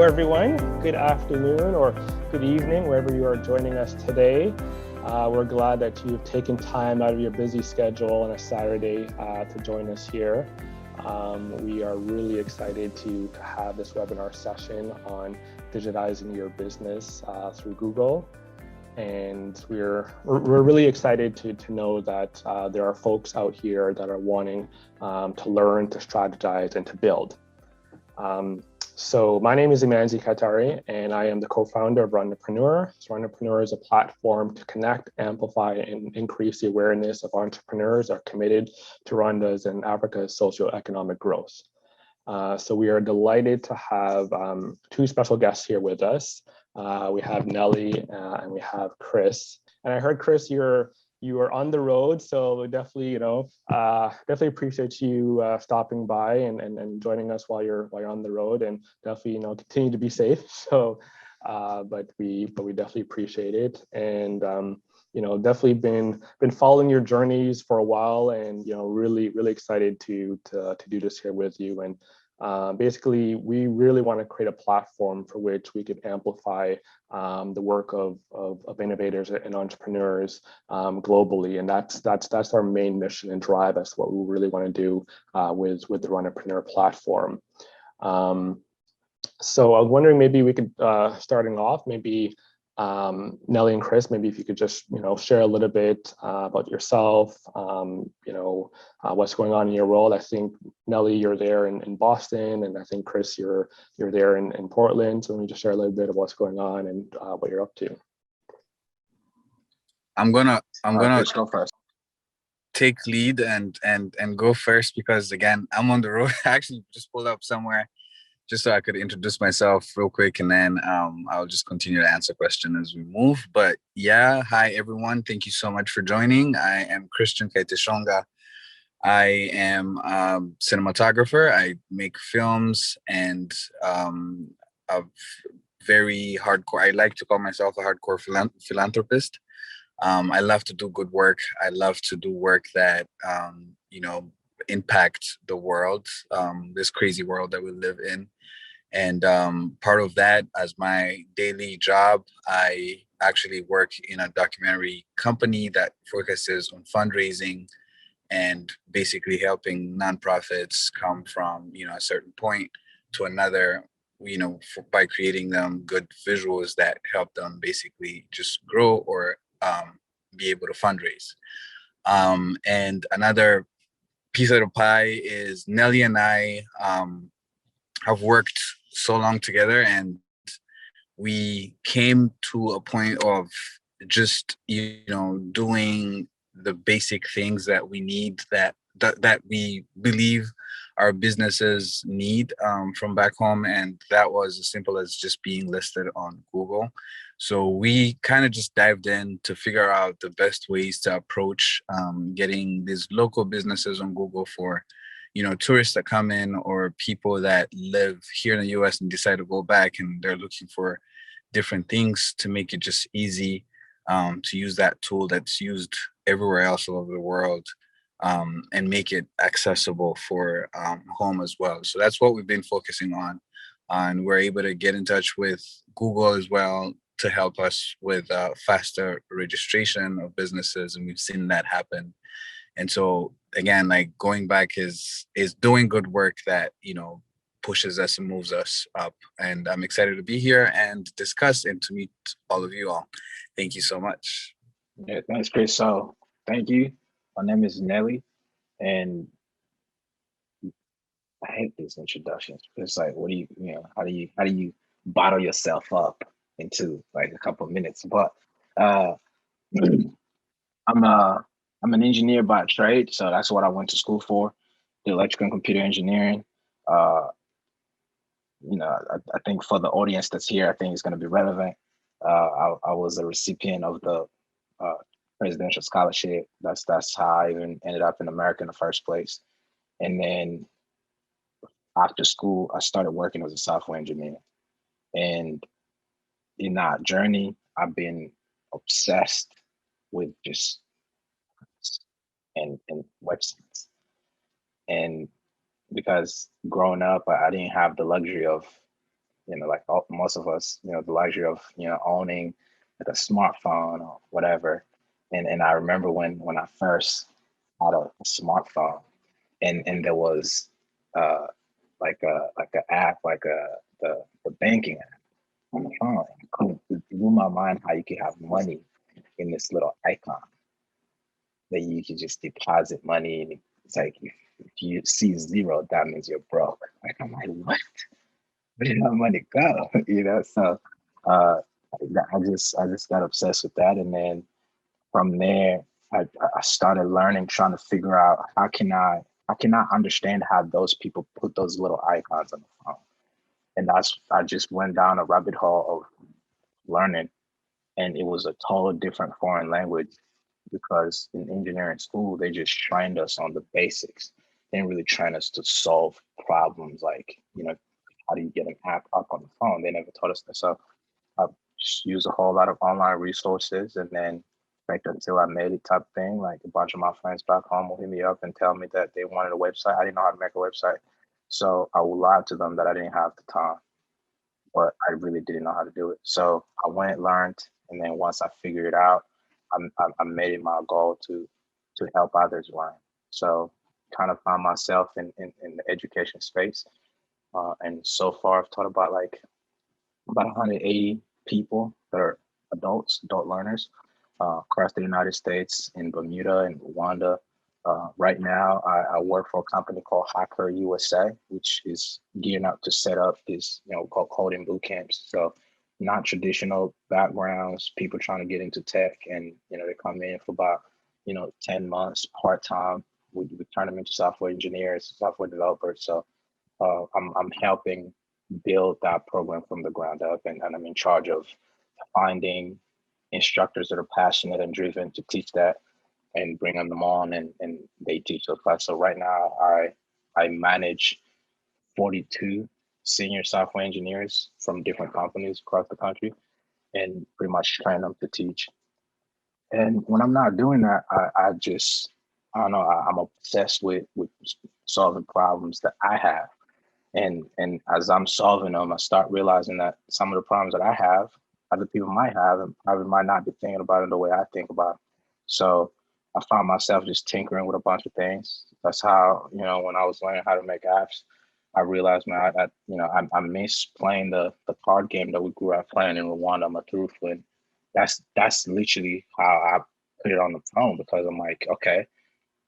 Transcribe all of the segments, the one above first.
Hello, everyone. Good afternoon or good evening, wherever you are joining us today. We're glad that you've taken time out of your busy schedule on a Saturday to join us here. We are really excited to have this webinar session on digitizing your business through Google. And we're really excited to know that there are folks out here that are wanting to learn, to strategize, and to build. So my name is Imanzi Katari, and I am the co-founder of Rwandapreneur. So Rwandapreneur is a platform to connect, amplify, and increase the awareness of entrepreneurs that are committed to Rwanda's and Africa's socio-economic growth. So we are delighted to have two special guests here with us. We have Nelly and we have Chris. And I heard, Chris, you are on the road, so definitely, definitely appreciate you stopping by and joining us while you're on the road, and definitely, continue to be safe. So, but we definitely appreciate it, and definitely been following your journeys for a while, and really excited to do this here with you. And basically, we really want to create a platform for which we could amplify the work of innovators and entrepreneurs globally, and that's our main mission and drive. That's what we really want to do with the Rwandapreneur platform. So I was wondering, maybe we could starting off, maybe Nelly and Chris, maybe if you could just share a little bit about yourself, what's going on in your world. I think Nelly, you're there in Boston, and I think Chris, you're there in Portland. So let me just share a little bit of what's going on and what you're up to. I'm gonna go first. Take lead and go first, because again, I'm on the road. I actually just pulled up somewhere just so I could introduce myself real quick, and then I'll just continue to answer questions as we move. But yeah, hi everyone. Thank you so much for joining. I am Christian Kayite. I am a cinematographer. I make films, and a very hardcore, I like to call myself a hardcore philanthropist. I love to do good work. I love to do work that, impact the world, this crazy world that we live in. And part of that, as my daily job, I actually work in a documentary company that focuses on fundraising and basically helping nonprofits come from, a certain point to another, by creating them good visuals that help them basically just grow or be able to fundraise. And another piece of the pie is Nelly and I have worked so long together, and we came to a point of just doing the basic things that we need, that we believe our businesses need from back home, and that was as simple as just being listed on Google. So we kind of just dived in to figure out the best ways to approach getting these local businesses on Google for tourists that come in, or people that live here in the US and decide to go back, and they're looking for different things to make it just easy to use that tool that's used everywhere else all over the world, and make it accessible for home as well. So that's what we've been focusing on. And we're able to get in touch with Google as well to help us with faster registration of businesses. And we've seen that happen. And so again, like, going back is doing good work that, pushes us and moves us up. And I'm excited to be here and discuss and to meet all of you all. Thank you so much. Yeah, thanks, Chris. So thank you. My name is Nelly, and I hate these introductions. It's like, what do how do you bottle yourself up into like a couple of minutes? But I'm an engineer by trade, so that's what I went to school for, the electrical and computer engineering. I think for the audience that's here, I think it's going to be relevant. I was a recipient of the presidential scholarship. That's how I even ended up in America in the first place. And then after school, I started working as a software engineer. And in that journey, I've been obsessed with just and websites. And because growing up, I didn't have the luxury of like most of us, the luxury of, owning like a smartphone or whatever. And I remember when I first had a smartphone, and there was uh like a app, the banking app on the phone. It blew my mind how you could have money in this little icon that you could just deposit money. And it's like if you see zero, that means you're broke. Like I'm like, what? Where did my money go? So uh, I just got obsessed with that, and then from there, I started learning, trying to figure out how can I understand how those people put those little icons on the phone, and I just went down a rabbit hole of learning, and it was a total different foreign language because in engineering school they just trained us on the basics. They didn't really train us to solve problems like how do you get an app up on the phone. They never taught us that. So I just used a whole lot of online resources, and then like until I made it type thing. Like a bunch of my friends back home will hit me up and tell me that they wanted a website. I didn't know how to make a website, so I would lie to them that I didn't have the time, but I really didn't know how to do it. So I went, learned, and then once I figured it out, I made it my goal to help others learn. So kind of found myself in the education space, and so far I've taught about 180 people that are adult learners across the United States, in Bermuda and Rwanda. Right now, I work for a company called Hacker USA, which is gearing up to set up this, called coding boot camps. So non-traditional backgrounds, people trying to get into tech, and they come in for about 10 months part time. We turn them into software engineers, software developers. So I'm helping build that program from the ground up, and I'm in charge of finding instructors that are passionate and driven to teach that and bringing them on, and they teach the class. So right now I manage 42 senior software engineers from different companies across the country and pretty much train them to teach. And when I'm not doing that, I don't know, I'm obsessed with solving problems that I have. And as I'm solving them, I start realizing that some of the problems that I have, other people might have, and probably might not be thinking about it the way I think about it. So I found myself just tinkering with a bunch of things. That's how, when I was learning how to make apps, I realized, man, I miss playing the card game that we grew up playing in Rwanda, Maturufu. And that's literally how I put it on the phone, because I'm like, okay,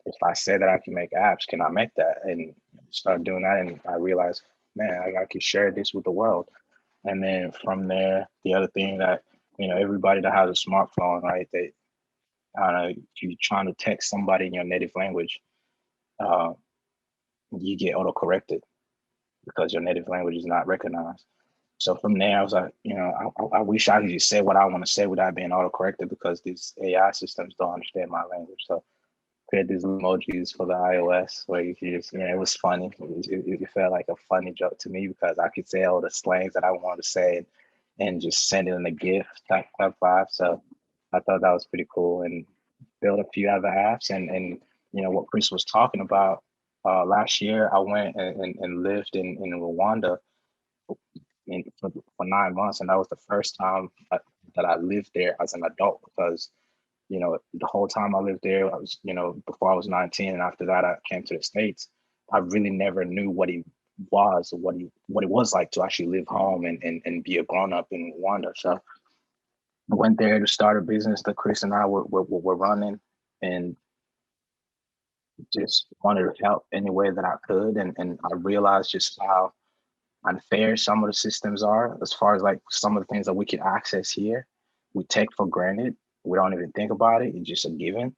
if I say that I can make apps, can I make that? And start doing that. And I realized, man, I can share this with the world. And then from there, the other thing that, everybody that has a smartphone, right? I don't know, if you're trying to text somebody in your native language, uh, you get auto-corrected because your native language is not recognized. So from there, I was like, I wish I could just say what I want to say without being auto-corrected, because these AI systems don't understand my language. So create these emojis for the iOS where you can just, it was funny. It felt like a funny joke to me because I could say all the slangs that I wanted to say and just send it in a GIF type vibe. So I thought that was pretty cool, and build a few other apps. And what Chris was talking about, last year I went and lived in Rwanda for 9 months. And that was the first time that I lived there as an adult, because the whole time I lived there, I was, before I was 19, and after that I came to the States, I really never knew what he was, or what it was like to actually live home and be a grown up in Rwanda. So I went there to start a business that Chris and I were running, and just wanted to help any way that I could. And I realized just how unfair some of the systems are, as far as like some of the things that we can access here, we take for granted. We don't even think about it. It's just a given.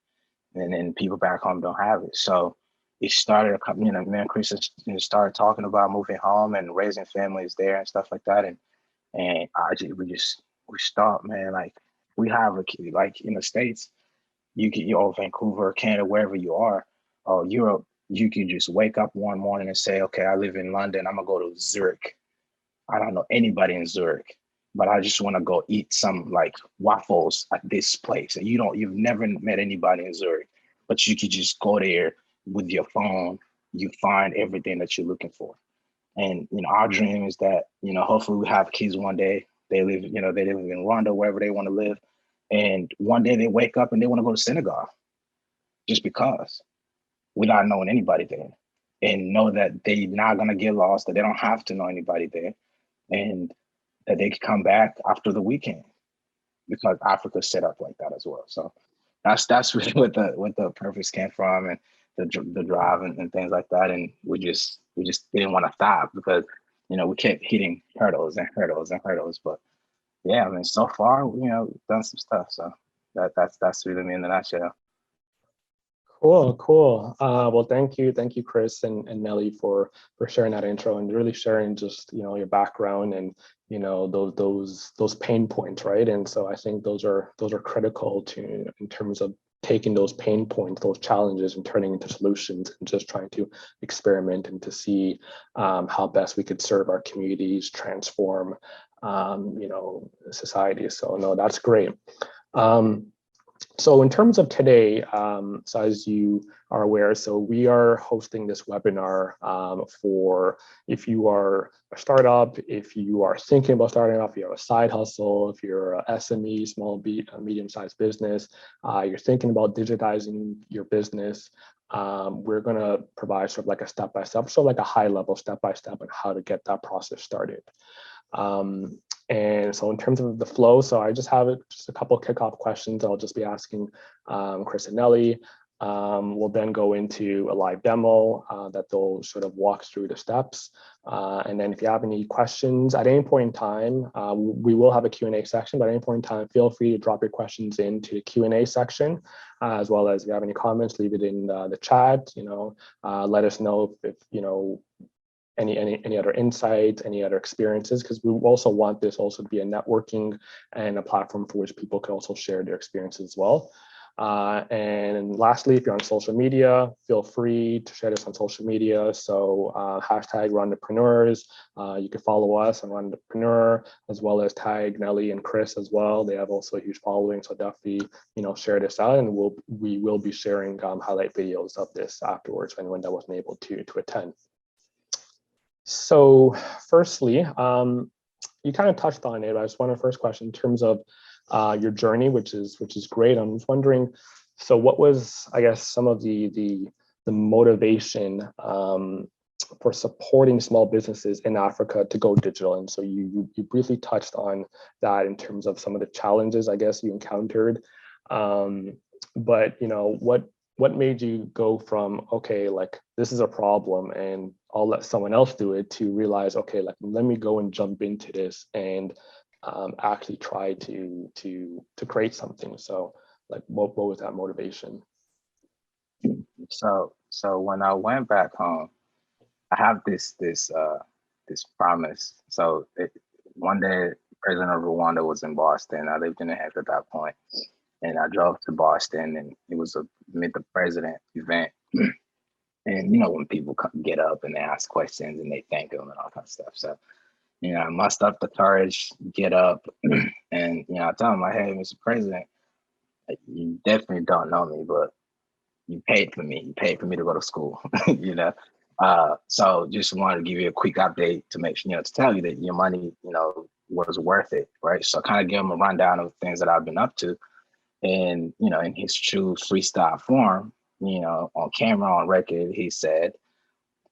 And then people back home don't have it. So it started, me and Chris started talking about moving home and raising families there and stuff like that. And we stopped, man. Like, we have a kid, like in the States, you're Vancouver, Canada, wherever you are, or Europe, you can just wake up one morning and say, okay, I live in London, I'm gonna go to Zurich. I don't know anybody in Zurich, but I just want to go eat some like waffles at this place. And you've never met anybody in Zurich, but you could just go there with your phone. You find everything that you're looking for. And, our dream is that, hopefully we have kids one day, they live in Rwanda, wherever they want to live. And one day they wake up and they want to go to synagogue just because, without knowing anybody there, and know that they're not going to get lost, that they don't have to know anybody there, and that they can come back after the weekend, because Africa's set up like that as well. So that's really what the purpose came from, and the drive and things like that. And we just didn't want to stop, because we kept hitting hurdles and hurdles and hurdles. But yeah, I mean, so far, done some stuff. So that's really me in a nutshell. Cool. Well, thank you, Chris and Nelly for sharing that intro and really sharing just your background and those pain points, right? And so I think those are critical to in terms of taking those pain points, those challenges, and turning into solutions, and just trying to experiment and to see how best we could serve our communities, transform society. So no, that's great. So in terms of today, so as you are aware, so we are hosting this webinar for if you are a startup, if you are thinking about starting up, if you have a side hustle, if you're a SME, small, medium-sized business, you're thinking about digitizing your business, we're going to provide sort of like a step-by-step, so like a high-level step-by-step on how to get that process started. And so in terms of the flow, so I just have just a couple of kickoff questions I'll just be asking Chris and Nelly. We'll then go into a live demo that they'll sort of walk through the steps. And then if you have any questions at any point in time, we will have a Q&A section, but at any point in time, feel free to drop your questions into the Q&A section, as well as if you have any comments, leave it in the chat, let us know if any other insights, any other experiences, because we also want this also to be a networking and a platform for which people can also share their experiences as well. And lastly, if you're on social media, feel free to share this on social media. So hashtag Rwandapreneurs. You can follow us on Rwandapreneur, as well as tag Nelly and Chris as well. They have also a huge following, so definitely share this out, and we will be sharing highlight videos of this afterwards for anyone that wasn't able to attend. So firstly, you kind of touched on it. I just want to first question in terms of your journey, which is great. I'm just wondering, so what was, I guess, some of the motivation for supporting small businesses in Africa to go digital? And so you briefly touched on that in terms of some of the challenges, I guess, you encountered. But what made you go from, okay, like this is a problem and I'll let someone else do it, to realize, okay, like let me go and jump into this and actually try to create something? So like what was that motivation? So when I went back home, I have this promise. So one day, President of Rwanda was in Boston. I lived in the Hague at that point, and I drove to Boston, and it was a Meet the President event. And when people get up and they ask questions and they thank them and all kind of stuff. So I muster up the courage, get up, and I tell them, hey, Mr. President, you definitely don't know me, but you paid for me. You paid for me to go to school. So just wanted to give you a quick update to make sure, to tell you that your money, was worth it, right? So kind of give them a rundown of things that I've been up to, and in his true freestyle form, on camera, on record, he said,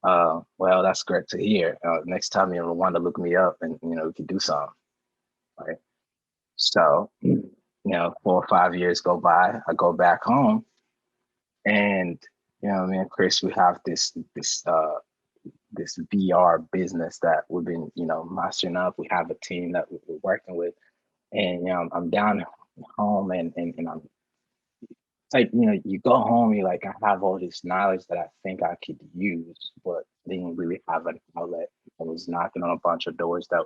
well, that's great to hear. Next time you're in Rwanda, look me up, and we can do something, right? So 4 or 5 years go by. I go back home, and me and Chris, we have this VR business that we've been mastering up. We have a team that we're working with, and I'm down home, and I'm like, you go home, you're like, I have all this knowledge that I think I could use, but didn't really have an outlet. I was knocking on a bunch of doors that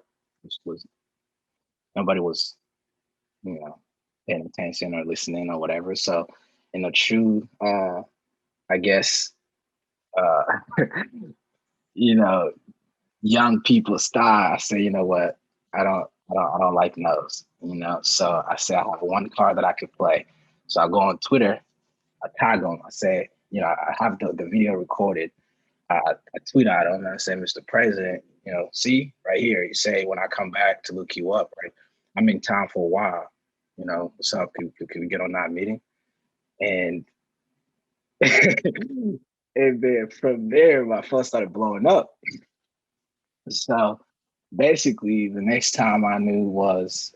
was nobody was, paying attention or listening or whatever. So in a true, I guess, young people style, I say, you know what, I don't like no's, So I say I have one card that I could play. So I go on Twitter, I tag them, I say, I have the video recorded. I tweet at him and I say, Mr. President, see right here, you say when I come back to look you up, right? I'm in town for a while. What's up? Can we get on that meeting? And and then from there, my phone started blowing up. So basically, the next time I knew was,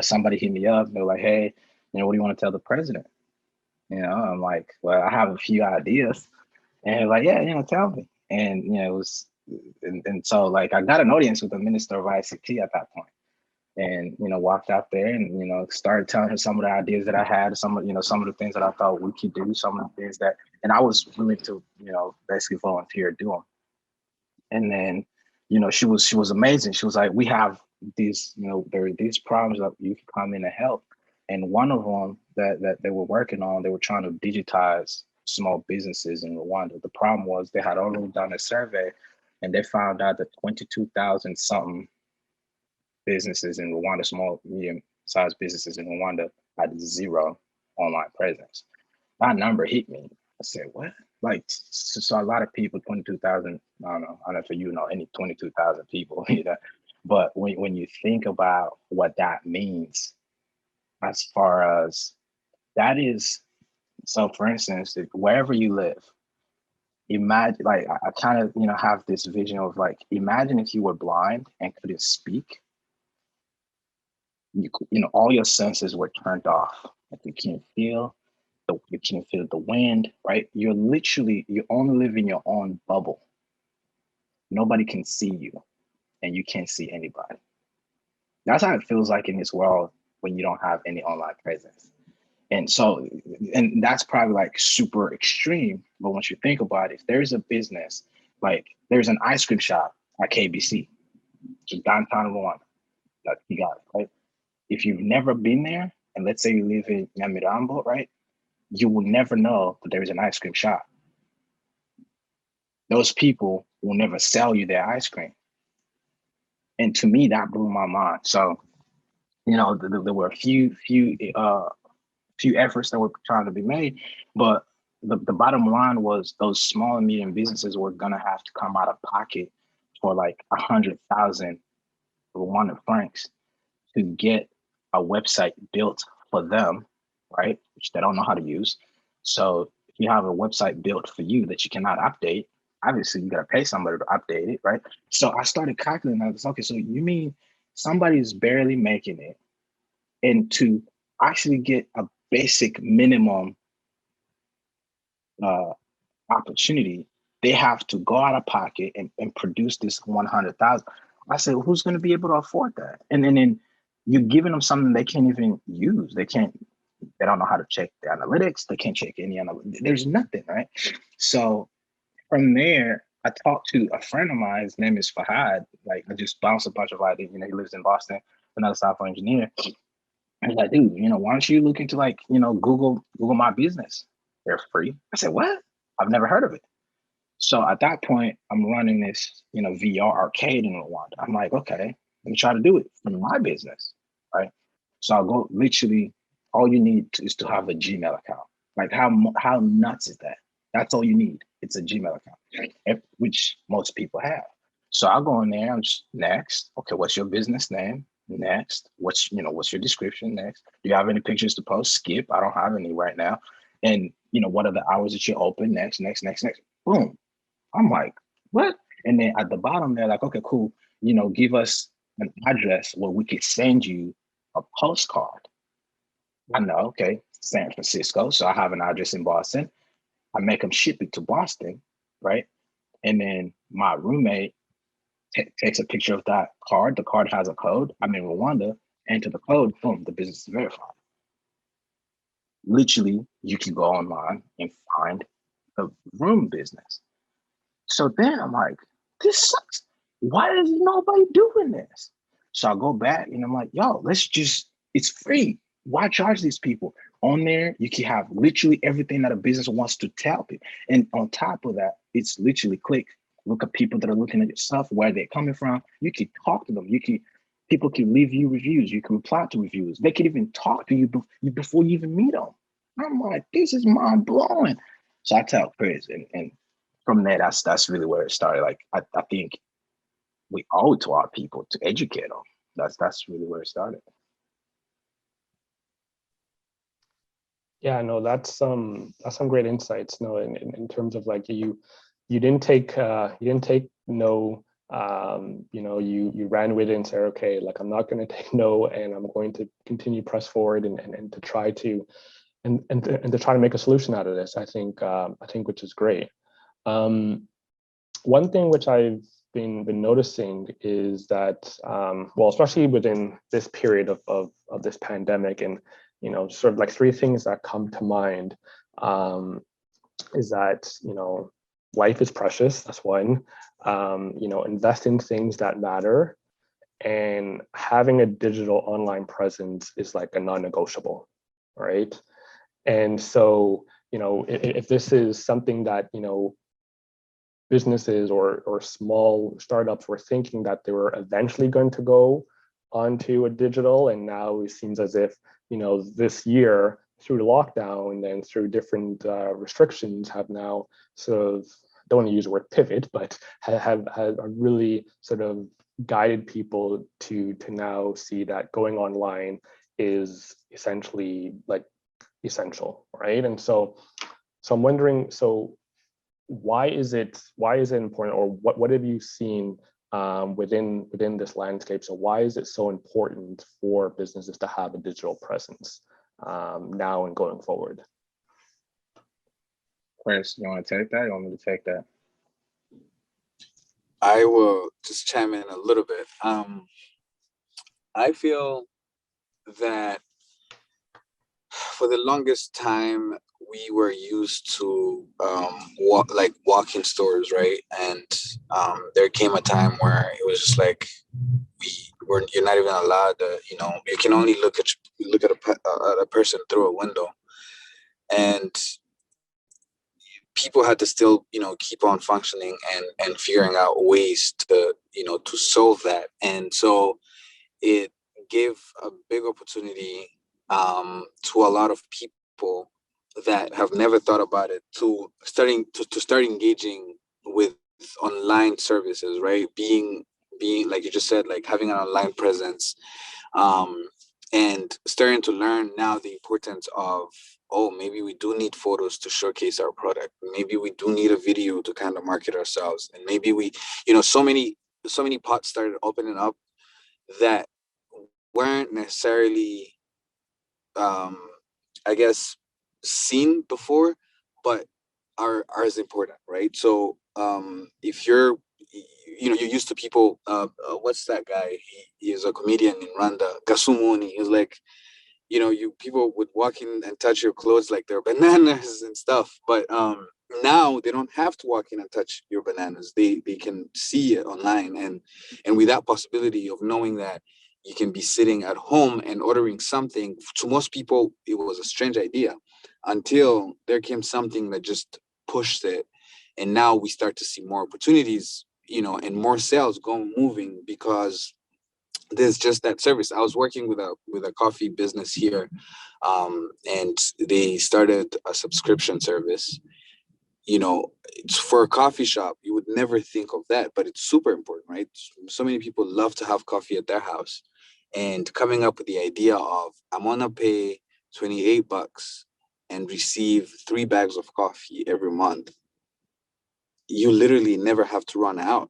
somebody hit me up. They're like, hey, what do you want to tell the president? I'm like, well, I have a few ideas. And they're like, yeah, tell me. And, it was, and so like, I got an audience with the minister of ICT at that point. And, walked out there and, started telling her some of the ideas that I had, some of the things that I thought we could do, some of the things that, and I was willing to, basically volunteer to do them. And then, she was amazing. She was like, we have these, there are these problems that you can come in and help. And one of them that they were working on, they were trying to digitize small businesses in Rwanda. The problem was they had already done a survey and they found out that 22,000 something businesses in Rwanda, small, medium-sized businesses in Rwanda had zero online presence. That number hit me. I said, what? Like, so a lot of people, 22,000, I don't know if any 22,000 people, but when you think about what that means, as far as that is, so for instance, if wherever you live, imagine, like, I kind of, have this vision of like, imagine if you were blind and couldn't speak, all your senses were turned off. Like you can't feel, you can't feel the wind, right? You only live in your own bubble. Nobody can see you and you can't see anybody. That's how it feels like in this world when you don't have any online presence. And so, and that's probably like super extreme, but once you think about it, if there's a business, like there's an ice cream shop at KBC, which is downtown Rwanda, that you got it, right? If you've never been there, and let's say you live in Nyamirambo, right? You will never know that there is an ice cream shop. Those people will never sell you their ice cream. And to me, that blew my mind. So, there were a few efforts that were trying to be made, but the bottom line was those small and medium businesses were gonna have to come out of pocket for like 100,000 Rwandan francs to get a website built for them, right? Which they don't know how to use. So if you have a website built for you that you cannot update, obviously you gotta pay somebody to update it, right? So I started calculating, I was okay, so you mean somebody's barely making it, and to actually get a basic minimum opportunity, they have to go out of pocket and produce this 100,000. I said, well, who's going to be able to afford that? And then you're giving them something they can't even use. They don't know how to check the analytics. They can't check there's nothing, right? So from there, I talked to a friend of mine. His name is Fahad. Like, I just bounced a bunch of ideas. He lives in Boston, another software engineer. I was like, dude, why don't you look into like, Google My Business? They're free. I said, what? I've never heard of it. So at that point, I'm running this, VR arcade in Rwanda. I'm like, okay, let me try to do it for my business, right? So I'll go, literally, all you need is to have a Gmail account. Like, how nuts is that? That's all you need. It's a Gmail account, which most people have. So I'll go in there. I'm just next. Okay, what's your business name? Next. What's your description? Next. Do you have any pictures to post? Skip. I don't have any right now. And what are the hours that you're open? Next. Boom. I'm like, what? And then at the bottom, they're like, okay, cool. Give us an address where we could send you a postcard. I know, okay, San Francisco. So I have an address in Boston. I make them ship it to Boston, right? And then my roommate takes a picture of that card. The card has a code. I'm in Rwanda. Enter the code. Boom, the business is verified. Literally, you can go online and find a room business. So then I'm like, this sucks. Why is nobody doing this? So I go back and I'm like, yo, it's free. Why charge these people? On there, you can have literally everything that a business wants to tell people. And on top of that, it's literally look at people that are looking at your stuff, where they're coming from. You can talk to them. People can leave you reviews. You can reply to reviews. They can even talk to you before you even meet them. I'm like, this is mind blowing. So I tell Chris, and from there, that's really where it started. Like I think we owe it to our people to educate them. That's really where it started. Yeah, no, that's some great insights. No, in terms of like you didn't take no. You know, you ran with it and said, okay, like I'm not going to take no, and I'm going to continue press forward and to try to and to try to make a solution out of this. I think which is great. One thing which I've been noticing is that well, especially within this period of this pandemic, and you know, sort of like three things that come to mind is that, you know, life is precious. That's one. You know, invest in things that matter, and having a digital online presence is like a non-negotiable, right? And so, you know, if this is something that, you know, businesses or small startups were thinking that they were eventually going to go onto a digital, and now it seems as if, you know, this year through the lockdown and through different restrictions have now sort of, don't want to use the word pivot, but have really sort of guided people to now see that going online is essentially like essential, right? And so I'm wondering, so why is it important, or what have you seen within this landscape? So why is it so important for businesses to have a digital presence now and going forward? Chris, you want to take that? You want me to take that? I will just chime in a little bit. I feel that for the longest time we were used to walk in stores, right? And there came a time where it was just like you're not even allowed to, you know, you can only look at a person through a window, and people had to still, you know, keep on functioning and figuring out ways to, you know, to solve that. And so it gave a big opportunity to a lot of people that have never thought about it to start engaging with online services, right? Being like you just said, like having an online presence, and starting to learn now the importance of, oh, maybe we do need photos to showcase our product. Maybe we do need a video to kind of market ourselves. And maybe we, you know, so many pots started opening up that weren't necessarily, I guess, seen before, but are as important, right? So if you're, you know, you're used to people, what's that guy? He is a comedian in Rwanda, Gasumoni. He's like, you know, people would walk in and touch your clothes like they're bananas and stuff. But now they don't have to walk in and touch your bananas. They can see it online, and with that possibility of knowing that you can be sitting at home and ordering something, to most people it was a strange idea, until there came something that just pushed it, and now we start to see more opportunities, you know, and more sales moving because there's just that service. I was working with a coffee business here, and they started a subscription service. You know, it's for a coffee shop. You would never think of that, but it's super important, right? So many people love to have coffee at their house, and coming up with the idea of, I'm gonna pay $28 and receive 3 bags of coffee every month. You literally never have to run out,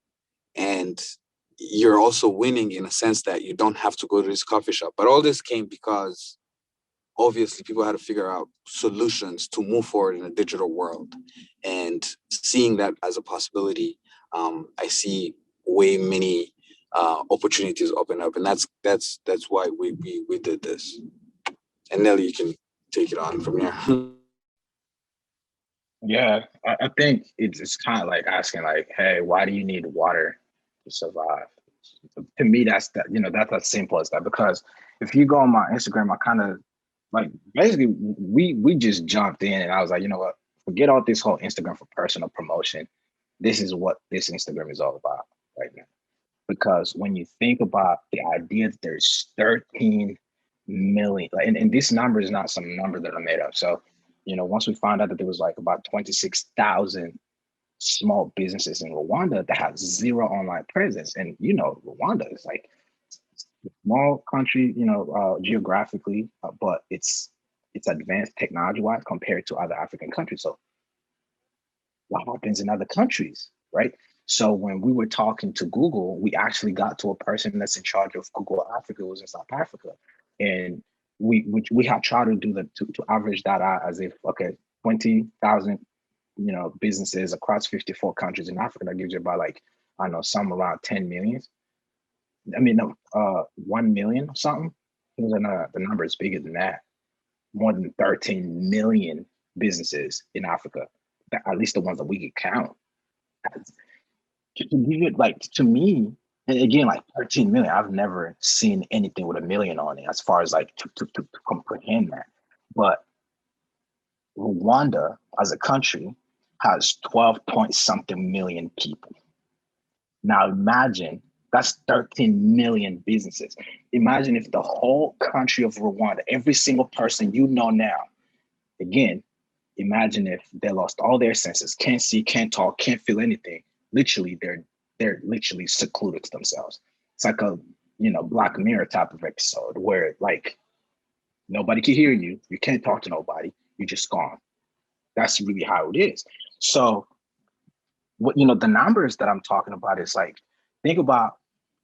and you're also winning in a sense that you don't have to go to this coffee shop. But all this came because obviously people had to figure out solutions to move forward in a digital world, and seeing that as a possibility, I see way many opportunities open up, and that's why we did this. And Nelly, you can take it on from here. Yeah, I think it's kind of like asking, like, hey, why do you need water to survive? To me, that's that, you know, that's as simple as that. Because if you go on my Instagram, I kind of like, basically we just jumped in, and I was like, you know what, forget all this whole Instagram for personal promotion. This is what this Instagram is all about right now. Because when you think about the idea that there's 13 million, like, and this number is not some number that I made up. So, you know, once we found out that there was like about 26,000 small businesses in Rwanda that have zero online presence. And you know, Rwanda is like a small country, you know, geographically, but it's advanced technology-wise compared to other African countries. So what happens in other countries, right? So when we were talking to Google, we actually got to a person that's in charge of Google Africa, who was in South Africa, and we have tried to do to average that out as if, okay, 20,000, you know, businesses across 54 countries in Africa, that gives you about like, I don't know, some around 10 million. I mean, no, 1 million or something. The number is bigger than that. More than 13 million businesses in Africa, at least the ones that we could count. To give it, like, to me, and again, like 13 million, I've never seen anything with a million on it as far as like to comprehend that. But Rwanda as a country has 12 point something million people. Now imagine that's 13 million businesses. Imagine if the whole country of Rwanda, every single person you know now, again, imagine if they lost all their senses, can't see, can't talk, can't feel anything. Literally, they're literally secluded to themselves. It's like a, you know, Black Mirror type of episode where like nobody can hear you, you can't talk to nobody, you're just gone. That's really how it is. So what, you know, the numbers that I'm talking about is like, think about,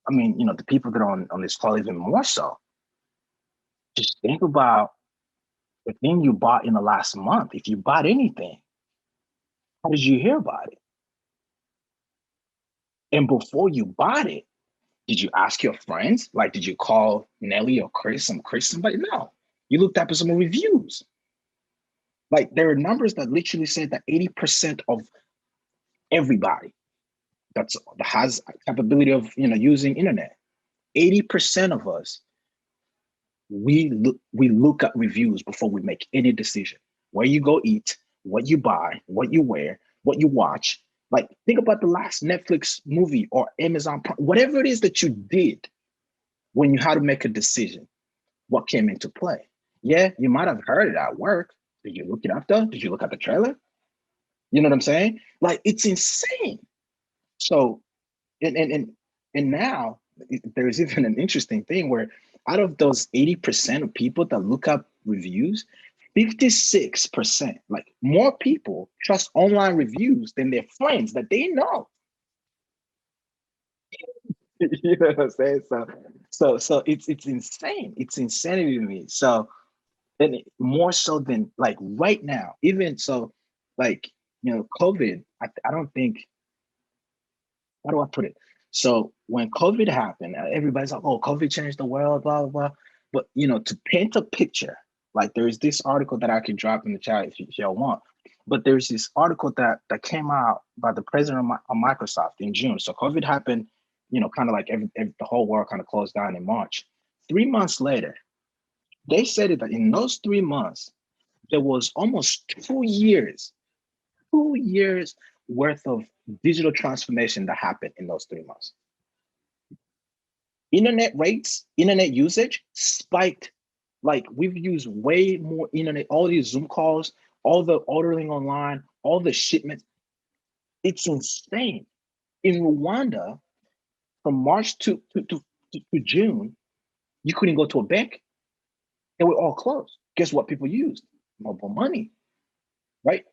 I mean, you know, the people that are on this call even more so. Just think about the thing you bought in the last month. If you bought anything, how did you hear about it? And before you bought it, did you ask your friends? Like, did you call Nelly or Chris, somebody? No. You looked up at some reviews. Like, there are numbers that literally say that 80% of everybody that has capability of, you know, using internet, 80% of us, we look at reviews before we make any decision. Where you go eat, what you buy, what you wear, what you watch. Like, think about the last Netflix movie or Amazon, whatever it is that you did when you had to make a decision. What came into play? Yeah, you might have heard it at work. Did you look it up though? Did you look at the trailer? You know what I'm saying? Like, it's insane. So, and now there's even an interesting thing where out of those 80% of people that look up reviews, 56%, like more people trust online reviews than their friends that they know. You know what I'm saying? So it's insane. It's insanity to me. So, and more so than like right now, even so, like, you know, COVID, I don't think, how do I put it? So when COVID happened, everybody's like, oh, COVID changed the world, blah, blah, blah. But, you know, to paint a picture, like there's this article that I can drop in the chat if y'all want. But there's this article that came out by the president of Microsoft in June. So COVID happened, you know, kind of like the whole world kind of closed down in March. 3 months later, they said that in those 3 months, there was almost 2 years worth of digital transformation that happened in those 3 months. Internet rates, internet usage spiked. Like, we've used way more internet, all these Zoom calls, all the ordering online, all the shipments. It's insane. In Rwanda, from March to June, you couldn't go to a bank. They were all closed. Guess what people used? Mobile money, right?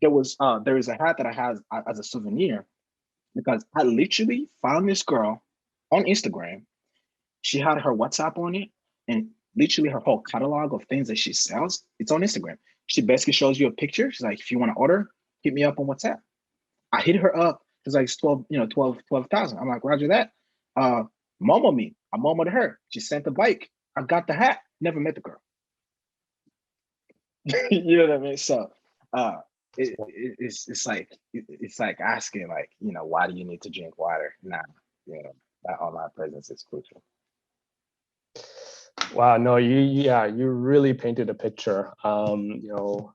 There is a hat that I have as a souvenir because I literally found this girl on Instagram. She had her WhatsApp on it, and literally her whole catalog of things that she sells, it's on Instagram. She basically shows you a picture. She's like, if you want to order, hit me up on WhatsApp. I hit her up. It's like 12,000. I'm like, Roger that. Momo me. I Momoed her. She sent the bike. I got the hat. Never met the girl. You know what I mean? So it's like asking, like, you know, why do you need to drink water? Nah, you know, that online presence is crucial. Wow, no, you really painted a picture. You know,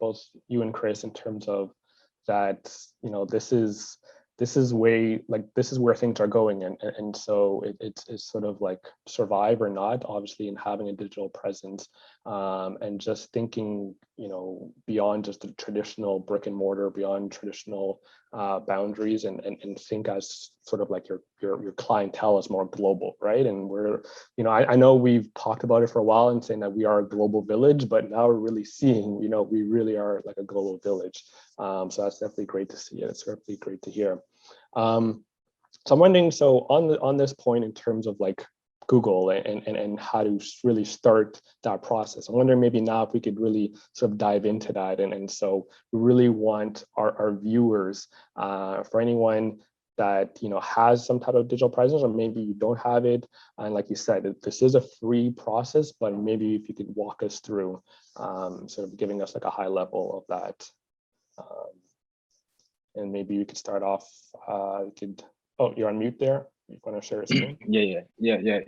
both you and Chris, in terms of that, you know, this is way, like, this is where things are going, and so it's sort of like survive or not, obviously, in having a digital presence. and just thinking, beyond just the traditional brick and mortar, beyond traditional boundaries, and think as sort of like your clientele is more global, right? And we're, I know we've talked about it for a while and saying that we are a global village, but now we're really seeing, we really are like a global village. So that's definitely great to see. It's definitely great to hear. So I'm wondering, so on this point, in terms of like Google and how to really start that process, I'm wondering maybe now if we could really sort of dive into that. And so we really want our viewers, for anyone that has some type of digital presence, or maybe you don't have it, and like you said, this is a free process, but maybe if you could walk us through, sort of giving us like a high level of that. And maybe you could start off, oh, you're on mute there. You want to share your screen?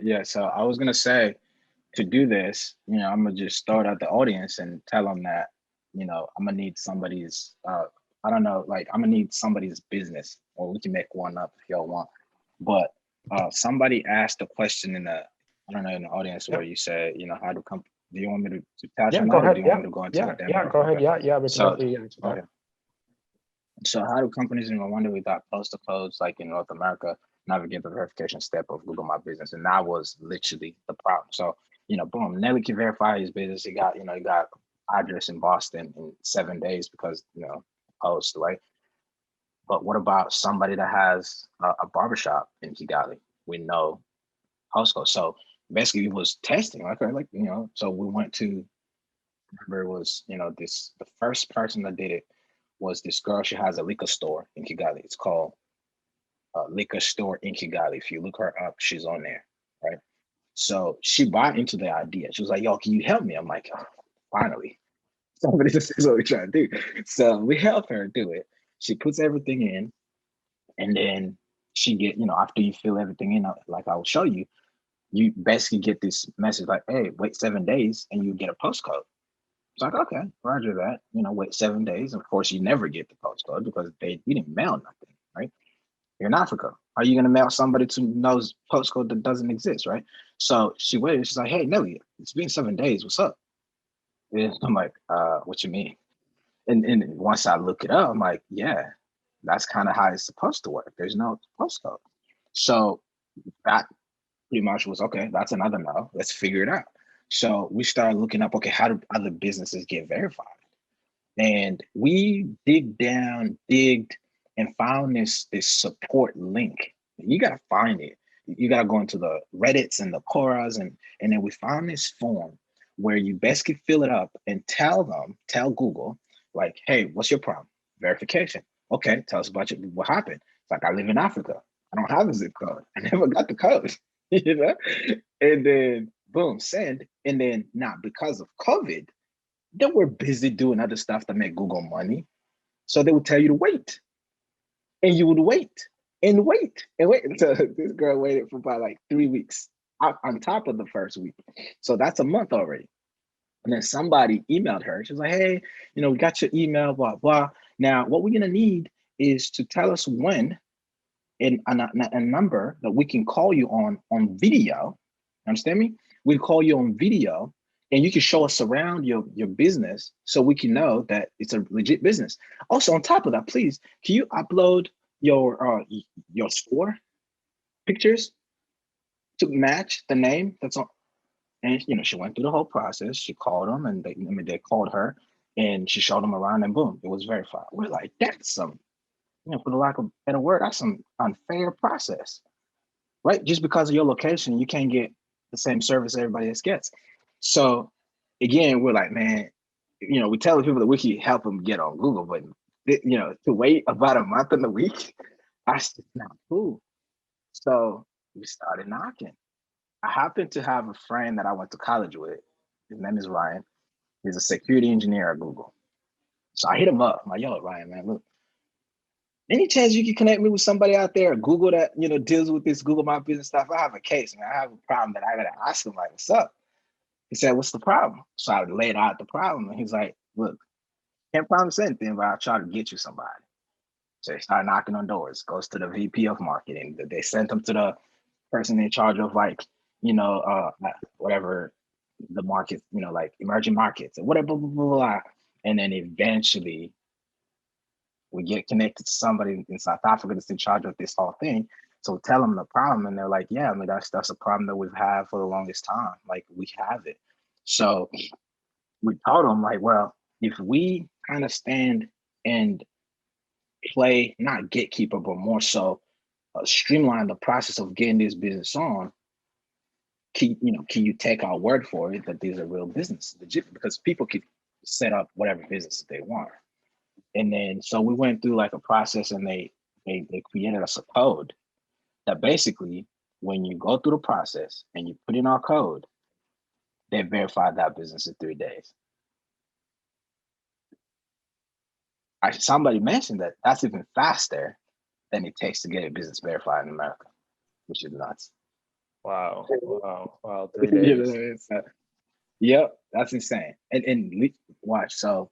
Yeah. So I was gonna say, to do this, I'm gonna just start at the audience and tell them that, I'm gonna need somebody's, I don't know, like I'm gonna need somebody's business, or we can make one up if y'all want. But somebody asked a question in the audience where you said, how to come. Do you want me to touch on that, or do you want me to go into the demo? Yeah, go ahead. Yeah, we can definitely answer that. Okay. So how do companies in Rwanda without postal codes, like in North America, navigate the verification step of Google My Business? And that was literally the problem. So, boom, Nelly can verify his business. He got address in Boston in 7 days because, post, right? But what about somebody that has a barbershop in Kigali with no postcode? So basically it was testing, so we went to, remember it was, the first person that did it was this girl. She has a liquor store in Kigali. It's called Liquor Store in Kigali. If you look her up, she's on there, right? So she bought into the idea. She was like, yo, can you help me? I'm like, oh, finally, somebody just says what we're trying to do. So we help her do it. She puts everything in, and then she get, after you fill everything in, like I will show you, you basically get this message like, hey, wait 7 days and you get a postcode. It's like, okay, roger that. Wait 7 days. Of course, you never get the postcode because we didn't mail nothing, right? You're in Africa. Are you going to mail somebody to knows postcode that doesn't exist, right? So she waited. She's like, hey, Nelly, it's been 7 days. What's up? And I'm like, what you mean? And once I look it up, I'm like, yeah, that's kind of how it's supposed to work. There's no postcode. So that pretty much was, okay, that's another no. Let's figure it out. So we started looking up, okay, how do other businesses get verified? And we digged, and found this support link. You gotta find it. You gotta go into the Reddits and the Quoras, and then we found this form where you basically fill it up and tell Google, like, hey, what's your problem? Verification. Okay, tell us about what happened. It's like, I live in Africa. I don't have a zip code. I never got the code, And then boom, send. And then now because of COVID, they were busy doing other stuff to make Google money. So they would tell you to wait. And you would wait and wait and wait until this girl waited for about like 3 weeks on top of the first week. So that's a month already. And then somebody emailed her. She was like, hey, we got your email, blah, blah. Now, what we're going to need is to tell us when, and a number that we can call you on video. Understand me? We call you on video, and you can show us around your business so we can know that it's a legit business. Also, on top of that, please, can you upload your store pictures to match the name that's on? And she went through the whole process. She called them, and they called her, and she showed them around, and boom, it was verified. We're like, that's some, for the lack of a better word, that's some unfair process, right? Just because of your location, you can't get the same service everybody else gets. So again, we're like, man, we tell people that we can help them get on Google, but to wait about a month and a week, that's just not cool. So we started knocking. I happen to have a friend that I went to college with. His name is Ryan. He's a security engineer at Google. So I hit him up. I'm like, yo, Ryan, man, look, any chance you can connect me with somebody out there at Google that, deals with this Google My Business stuff? I have a case, man. I have a problem that I got to ask him, like, what's up? He said, what's the problem? So I laid out the problem. And he's like, look, can't promise anything, but I'll try to get you somebody. So they start knocking on doors, goes to the VP of marketing. They sent him to the person in charge of whatever the market, like emerging markets and whatever, blah, blah, blah, blah. And then eventually we get connected to somebody in South Africa that's in charge of this whole thing. So tell them the problem, and they're like, yeah, I mean, that's a problem that we've had for the longest time. Like, we have it. So we told them, like, well, if we kind of stand and play, not gatekeeper, but more so streamline the process of getting this business on, can you take our word for it that these are real businesses, legit? Because people could set up whatever business they want. And then so we went through like a process, and they created us a code that basically, when you go through the process and you put in our code, they verify that business in 3 days. Somebody mentioned that that's even faster than it takes to get a business verified in America, which is nuts. Wow. 3 days. Yep, that's insane. And watch. So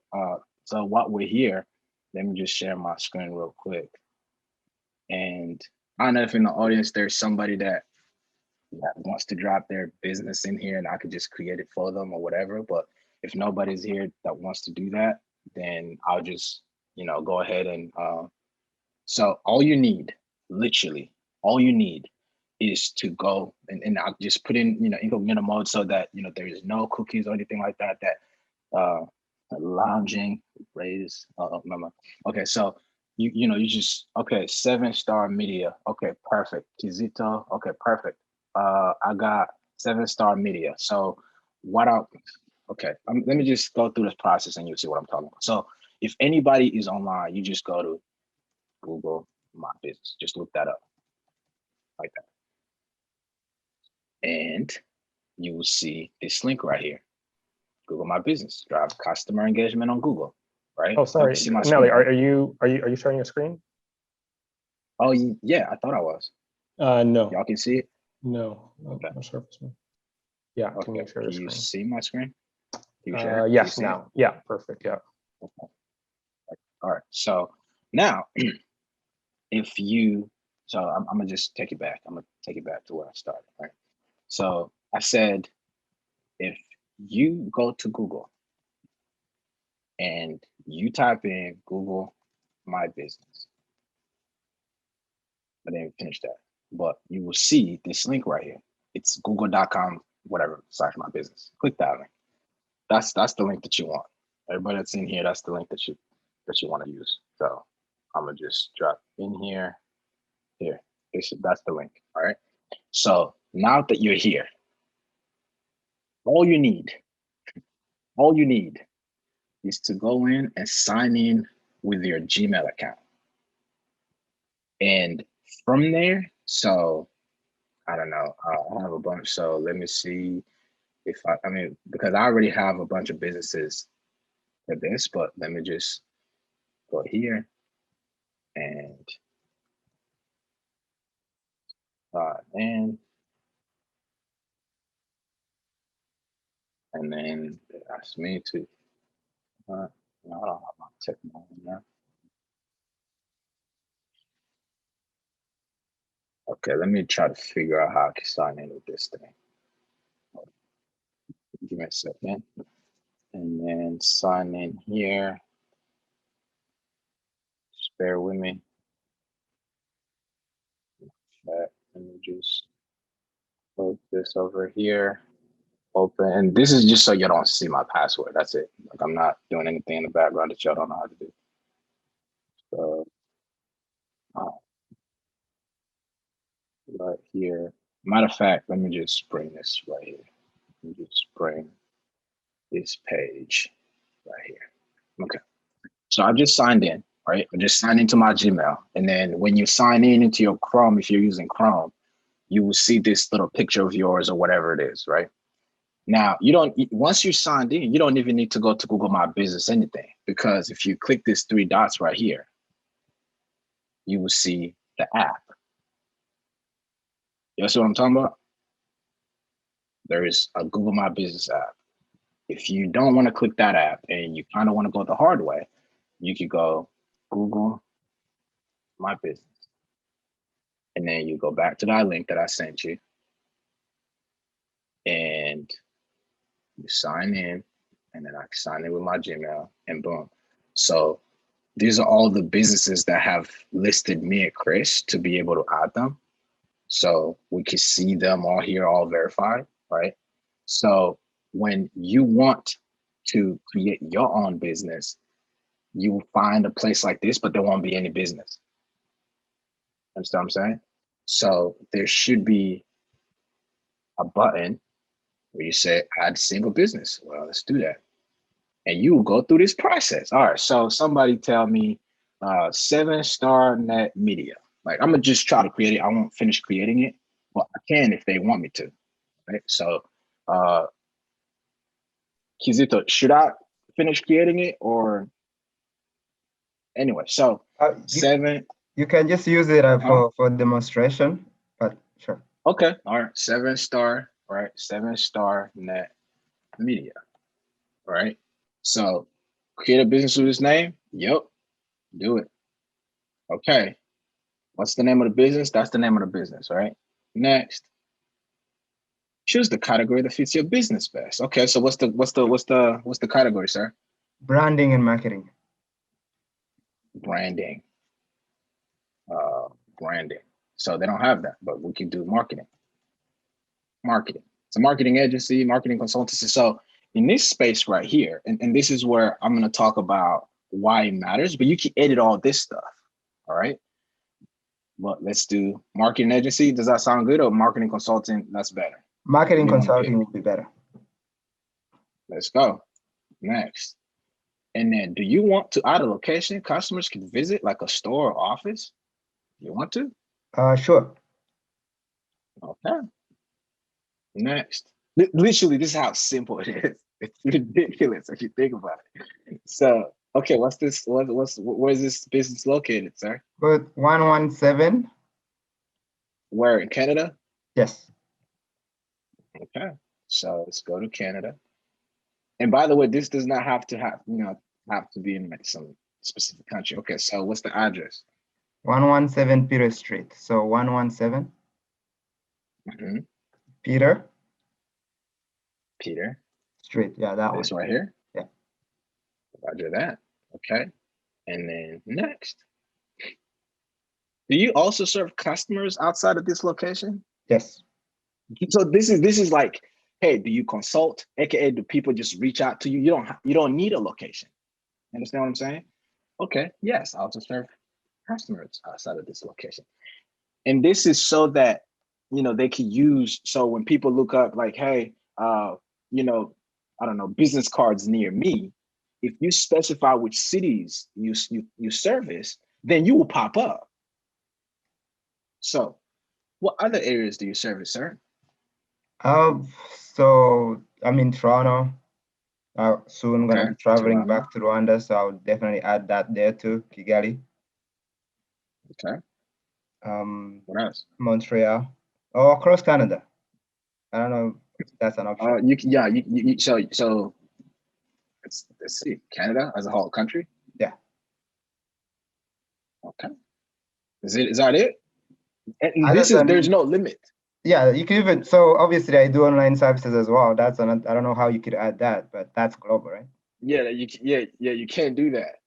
while we're here, let me just share my screen real quick. And I don't know if in the audience there's somebody that wants to drop their business in here, and I could just create it for them or whatever. But if nobody's here that wants to do that, then I'll just go ahead and so all you need, literally all you need, is to go and I'll just put in incognito mode so that there is no cookies or anything like that. Lounging raise. No. Okay, so you just, okay, 7-star media. Okay, perfect. Kizito. Okay, perfect. I got 7-star media. So okay, let me just go through this process and you'll see what I'm talking about. So if anybody is online, you just go to Google My Business. Just look that up like that. And you will see this link right here. Google My Business, drive customer engagement on Google, right? Oh, sorry, Nelly, are you sharing your screen? Oh, yeah, I thought I was. No. Y'all can see it? No. Okay. No surface. Yeah, okay. Can you share the screen? Can you see my screen? Yes, now. Yeah, perfect, yeah. Okay. All right, so now, if you, so I'm gonna just take it back. I'm gonna take it back to where I started, right? So I said, if you go to Google and you type in Google My Business, I didn't finish that, but you will see this link right here. It's google.com, whatever, / my business. Click that link. That's the link that you want. Everybody that's in here, that's the link that you want to use. So I'm gonna just drop in here. That's the link. All right. So now that you're here, all you need is to go in and sign in with your Gmail account. And from there, so I don't know, I have a bunch. So let me see if I mean, because I already have a bunch of businesses for this, but let me just go here and and then they asked me to, no, I don't have my technology now. Okay, let me try to figure out how I can sign in with this thing. Give me a second. And then sign in here. Just bear with me. Let me just put this over here. Open. And this is just so you don't see my password. That's it. Like, I'm not doing anything in the background that y'all don't know how to do. So right here. Matter of fact, let me just bring this right here. Let me just bring this page right here. Okay. So I just signed in, right? I just signed into my Gmail. And then when you sign in into your Chrome, if you're using Chrome, you will see this little picture of yours or whatever it is, right? Now, once you signed in, you don't even need to go to Google My Business anything, because if you click these 3 dots right here, you will see the app. You see what I'm talking about? There is a Google My Business app. If you don't want to click that app and you kind of want to go the hard way, you could go Google My Business. And then you go back to that link that I sent you. And You sign in, and then I sign in with my Gmail, and boom. So these are all the businesses that have listed me and Chris to be able to add them. So we can see them all here, all verified, right? So when you want to create your own business, you will find a place like this, but there won't be any business. Understand what I'm saying? So there should be a button where you say add single business. Well, let's do that. And you will go through this process. All right. So somebody tell me 7-star net media. Like I'm gonna just try to create it. I won't finish creating it, but I can if they want me to. Right. So Kizito, should I finish creating it or anyway? So you can just use it for demonstration, but sure. Okay. All right. 7-star, right? 7-star net media. All right. So create a business with this name. Yep. Do it. Okay. What's the name of the business? That's the name of the business, right? Next. Choose the category that fits your business best. Okay. So what's the category, sir? Branding and marketing. Branding. Branding. So they don't have that, but we can do marketing. Marketing. It's a marketing agency, marketing consultancy. So in this space right here, and this is where I'm going to talk about why it matters, but you can edit all this stuff. All right. Well, let's do marketing agency. Does that sound good? Or marketing consulting? That's better. Marketing consulting would be better. Let's go. Next. And then do you want to add a location customers can visit, like a store or office? You want to? Sure. Okay. Next. Literally, this is how simple it is. It's ridiculous if you think about it. So, okay, what's this? Where's this business located, sir? Good. 117. Where, in Canada? Yes. Okay. So let's go to Canada. And by the way, this does not have to have to be in like some specific country. Okay, so what's the address? 117 Peter Street. So 117 Peter Street. Yeah, that this one. right here. Yeah. Roger that. Okay. And then next. Do you also serve customers outside of this location? Yes. So this is like, hey, do you consult? AKA, do people just reach out to you? You don't need a location. Understand what I'm saying? Okay. Yes, I'll just serve customers outside of this location. And this is so that they can use. So when people look up, like, hey, I don't know, business cards near me. If you specify which cities you service, then you will pop up. So, what other areas do you service, sir? So I'm in Toronto. Soon I'm gonna be traveling back to Rwanda, so I'll definitely add that there too. Kigali. Okay. What else? Montreal. Oh, across Canada. I don't know if that's an option. So let's see. Canada as a whole country? Yeah. Okay. Is that it? And there's no limit. Yeah, you can even, so obviously I do online services as well. I don't know how you could add that, but that's global, right? Yeah, you can't do that.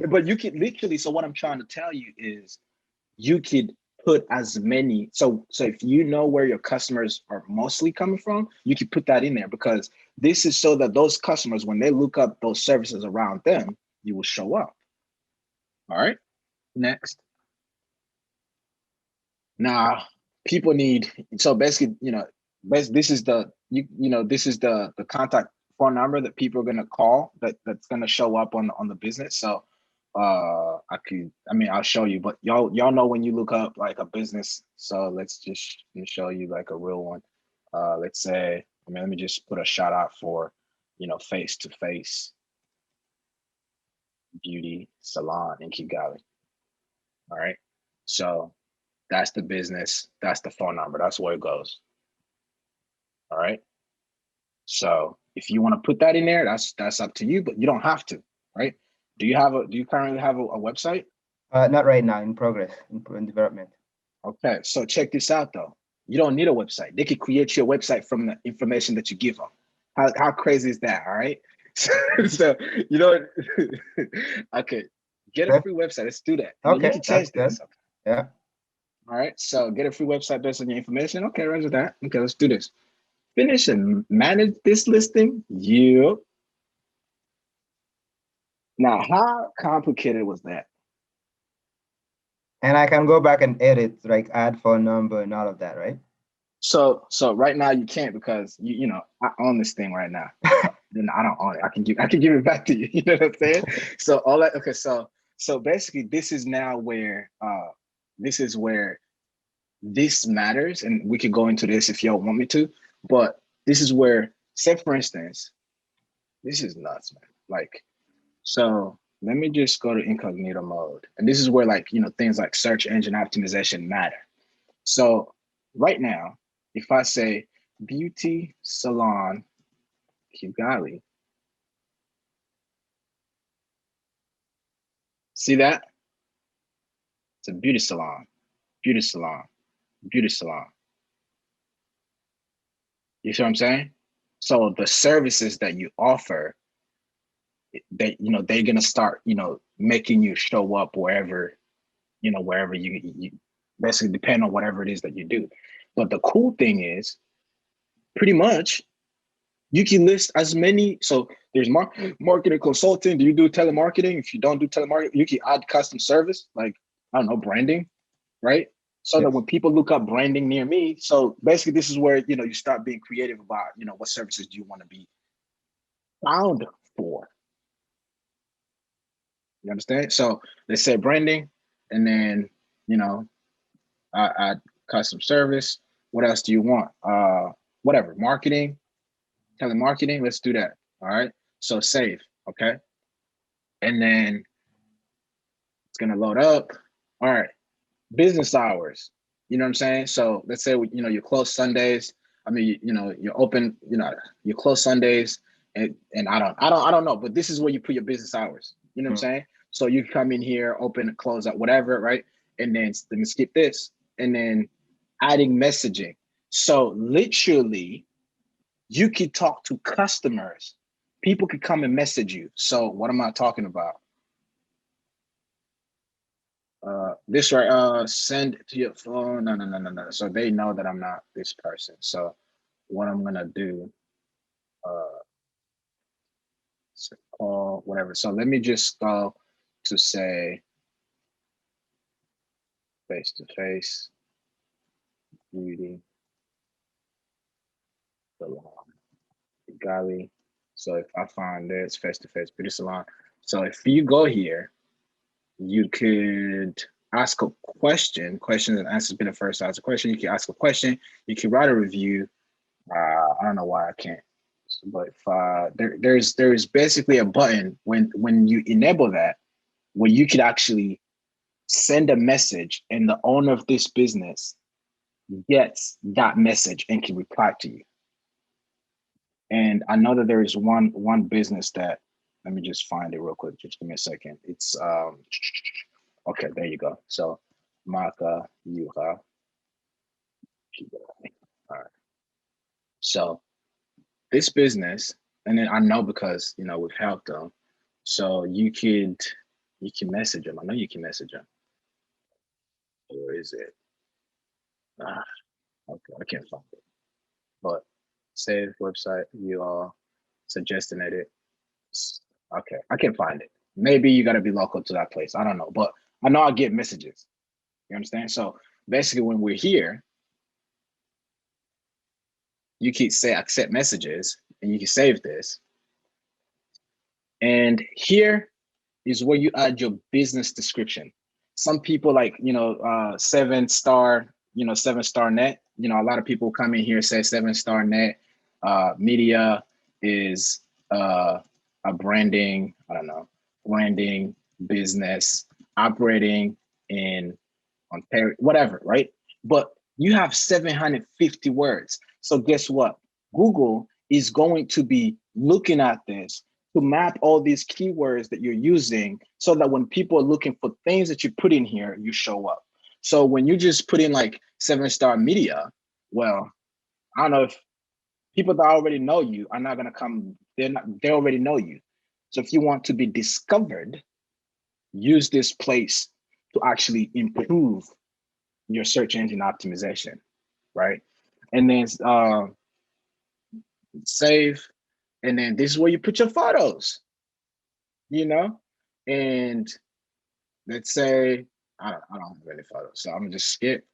But you can literally, so what I'm trying to tell you is you could put as many, so if you know where your customers are mostly coming from, you could put that in there, because this is so that those customers, when they look up those services around them, you will show up. All right, next. Now, people need, so basically, this is the contact phone number that people are going to call, that's going to show up on the business. So I'll show you, but y'all know when you look up like a business. So let's just show you like a real one. Let's say, let me just put a shout out for, Face to Face Beauty Salon in Kigali. All right. So that's the business. That's the phone number. That's where it goes. All right. So if you want to put that in there, that's up to you, but you don't have to, right? Do you currently have a website? Not right now, in progress, in development. Okay. So check this out though. You don't need a website. They could create your website from the information that you give them. How crazy is that? All right. So you know, okay, get a Okay. free website. Let's do that. And then you Okay, can that's change good. this. Okay. Yeah. All right. So get a free website based on your information. Okay, roger that. Okay, let's do this. Finish and manage this listing. Yep. Now, how complicated was that? And I can go back and edit, like add phone number and all of that, right? So right now you can't because you know I own this thing right now. Then I don't own it. I can give it back to you. You know what I'm saying? So all that. Okay. So basically, this is now where this is where this matters, and we could go into this if y'all want me to. But this is where, say for instance, this is nuts, man. Like, so let me just go to incognito mode, and this is where like things like search engine optimization matter. So right now, if I say beauty salon Kigali, see that? It's a beauty salon, beauty salon, beauty salon. You see what I'm saying? So the services that you offer, they're gonna start, making you show up wherever, wherever you basically depend on whatever it is that you do. But the cool thing is, pretty much, you can list as many. So there's marketing consulting. Do you do telemarketing? If you don't do telemarketing, you can add custom service, like I don't know, branding, right? So that when people look up branding near me, so basically this is where you start being creative about what services do you want to be found for. You understand? So let's say branding, and then add custom service. What else do you want? Whatever, marketing, telemarketing. Let's do that. All right. So save. Okay. And then it's gonna load up. All right. Business hours. You know what I'm saying? So let's say you close Sundays. I mean, you're open. You close Sundays, and I don't know, but this is where you put your business hours. You know what I'm saying? So you come in here, open, close up, whatever, right? And then let me skip this, and then adding messaging. So literally, you could talk to customers. People could come and message you. So what am I talking about? This right, send it to your phone. No. So they know that I'm not this person. So what I'm gonna do, call whatever. So let me just go to say face to face beauty salon Kigali. So if I find this face to face beauty salon, so if you go here, you could ask a question. Questions and answers be the first. Ask a question. You can ask a question. You can write a review. I don't know why I can't, but if there's basically a button when you enable that, where you could actually send a message, and the owner of this business gets that message and can reply to you. And I know that there is one business that, let me just find it real quick. Just give me a second. It's okay, there you go. So Maka Yuha. All right. So this business, and then I know because we've helped them. So you can message them. I know you can message them. Where is it? Okay, I can't find it. But save website, you are suggesting it. Okay, I can't find it. Maybe you got to be local to that place. I don't know, but I know I get messages. You understand? So basically, when we're here, you can say accept messages, and you can save this. And here is where you add your business description. Some people like 7-star, 7-star net. A lot of people come in here say 7-star net. Media is a branding, I don't know, branding business operating in Ontario, whatever, right? But you have 750 words. So guess what? Google is going to be looking at this to map all these keywords that you're using so that when people are looking for things that you put in here, you show up. So when you just put in like 7-star media, Well, I don't know if people that already know you are not going to come. They already know you. So if you want to be discovered, use this place to actually improve your search engine optimization, right? And then save, and then this is where you put your photos, and let's say I don't have any photos, so I'm gonna just skip,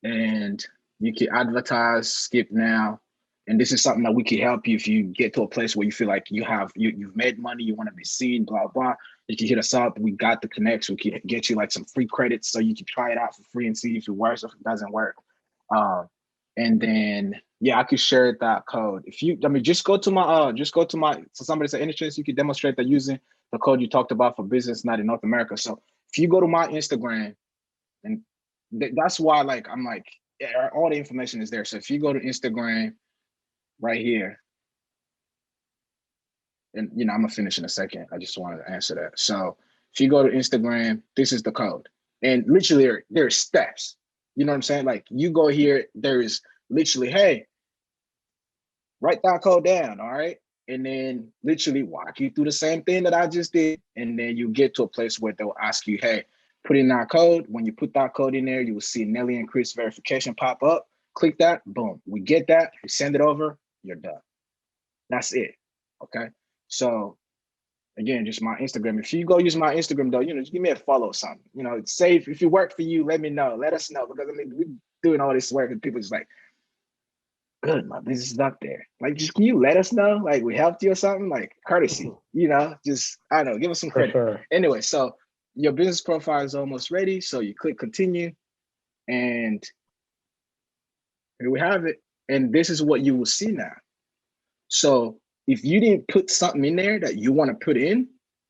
and you can advertise, skip now. And this is something that we can help you if you get to a place where you feel like you've made money, you want to be seen, blah blah. You can hit us up. We got the connects. We can get you like some free credits so you can try it out for free and see if it works or if it doesn't work. And then I could share that code. Just go to my so somebody said any chance you can demonstrate that using the code you talked about for business not in North America. So if you go to my Instagram, and that's why I'm like all the information is there. So if you go to Instagram right here, and I'm gonna finish in a second. I just wanted to answer that. So if you go to Instagram, this is the code, and literally there's steps. You know what I'm saying? Like you go here, there is literally, hey, write that code down, all right? And then literally walk you through the same thing that I just did. And then you get to a place where they'll ask you, hey, put in that code. When you put that code in there, you will see Nelly and Chris verification pop up. Click that, boom. We get that, we send it over, you're done. That's it, okay? So again, just my Instagram. If you go use my Instagram though, just give me a follow or something. It's safe. If it worked for you, let me know. Let us know, because we're doing all this work and people just like, good, my business is up there. Like, just can you let us know? Like, we helped you or something? Like, courtesy, just, I don't know, give us some credit. Sure. Anyway, so your business profile is almost ready. So you click continue, and here we have it. And this is what you will see now. So if you didn't put something in there that you want to put in,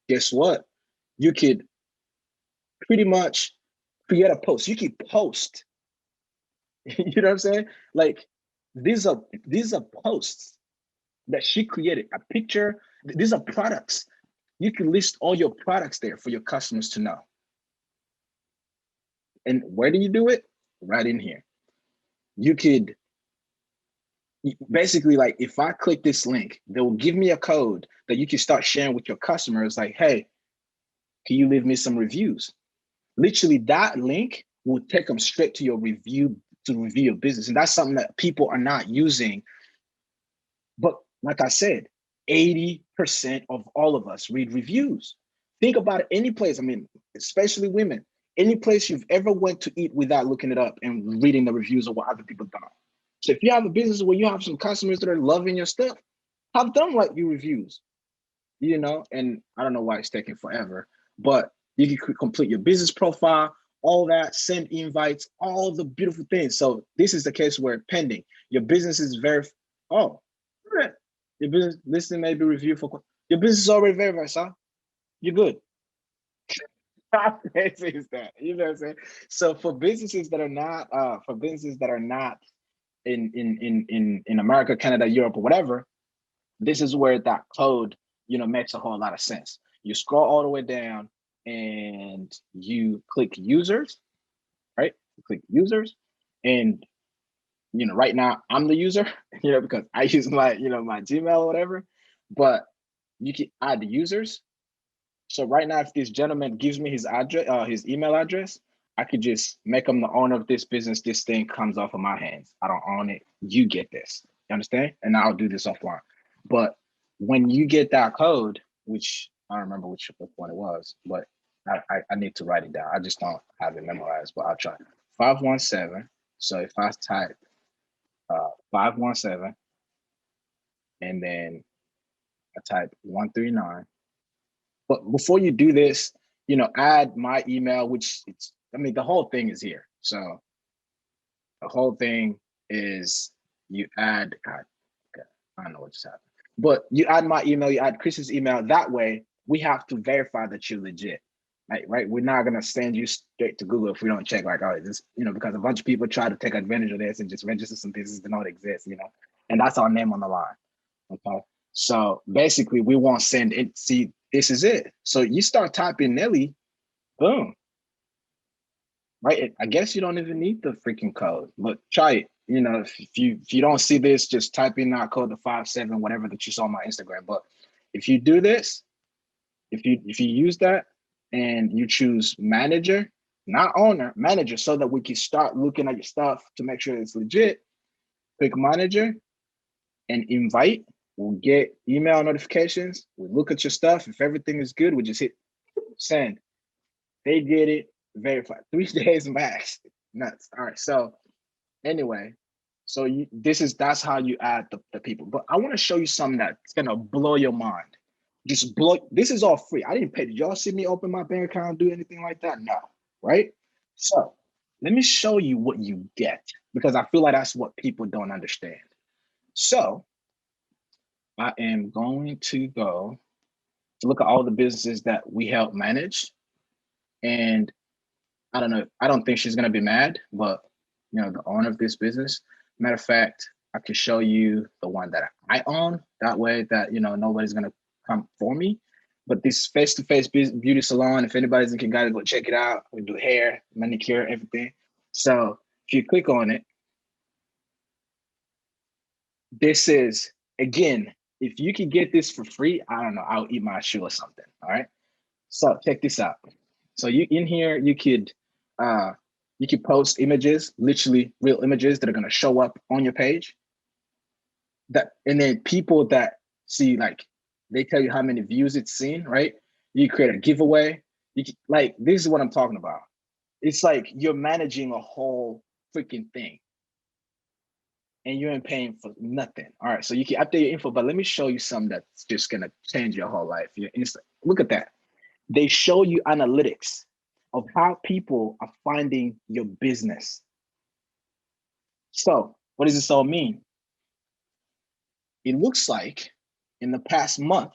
guess what? You could pretty much create a post. You could post. You know what I'm saying? Like, these are posts that she created. A picture. These are products. You can list all your products there for your customers to know. And where do you do it? Right in here. You could basically, like, if I click this link, they will give me a code that you can start sharing with your customers. Like, hey, can you leave me some reviews? Literally, that link will take them straight to your review, to review your business. And that's something that people are not using. But like I said, 80% of all of us read reviews. Think about it, any place, especially women, any place you've ever went to eat without looking it up and reading the reviews of what other people done. So if you have a business where you have some customers that are loving your stuff, have them write you reviews, and I don't know why it's taking forever, but you can complete your business profile, all that, send invites, all the beautiful things. So this is the case where pending. Your business is your business listing may be reviewed for, your business is already verified, sir. You're good. How crazy is that? You know what I'm saying? So for businesses that are not, in America, Canada, Europe, or whatever, this is where that code, makes a whole lot of sense. You scroll all the way down and you click users, right? You click users, and right now I'm the user, because I use my, my Gmail or whatever, but you can add the users. So right now, if this gentleman gives me his address, his email address, I could just make him the owner of this business. This thing comes off of my hands. I don't own it. You get this. You understand? And I'll do this offline. But when you get that code, which I don't remember which one it was, but I need to write it down. I just don't have it memorized, but I'll try. 517. So if I type 517, and then I type 139. But before you do this, add my email, which the whole thing is here. So the whole thing is you add, God, I don't know what just happened, but you add my email, you add Chris's email. That way we have to verify that you're legit. Right? We're not going to send you straight to Google if we don't check, this, because a bunch of people try to take advantage of this and just register some business that don't exist, and that's our name on the line. Okay. So basically we won't send it. See, this is it. So you start typing Nelly, boom. Right? I guess you don't even need the freaking code, but try it. you know, if you don't see this, just type in that code, the 57, whatever that you saw on my Instagram. But if you do this, if you use that and you choose manager, not owner, manager, so that we can start looking at your stuff to make sure it's legit, click manager and invite. We'll get email notifications. We look at your stuff. If everything is good, we just hit send. They did it, verified. 3 days max. Nuts. All right. So anyway, so that's how you add the people. But I want to show you something that's gonna blow your mind. Just blow. This is all free. I didn't pay. Did y'all see me open my bank account, do anything like that? No. Right? So let me show you what you get, because I feel like that's what people don't understand. So I am going to go to look at all the businesses that we help manage. And I don't know, I don't think she's gonna be mad, but you know, the owner of this business, matter of fact, I can show you the one that I own. That way that, you know, nobody's gonna come for me. But this face-to-face beauty salon, if anybody's in Kigali, go check it out. We do hair, manicure, everything. So if you click on it, this is, again, if you can get this for free, I don't know, I'll eat my shoe or something, all right? So check this out. So you in here, you could post images, literally real images that are gonna show up on your page. And then people that see, like, they tell you how many views it's seen, right? You create a giveaway. Like, this is what I'm talking about. It's like you're managing a whole freaking thing and you ain't paying for nothing. All right, so you can update your info, but let me show you something that's just gonna change your whole life. Look at that. They show you analytics of how people are finding your business. So what does this all mean? It looks like in the past month,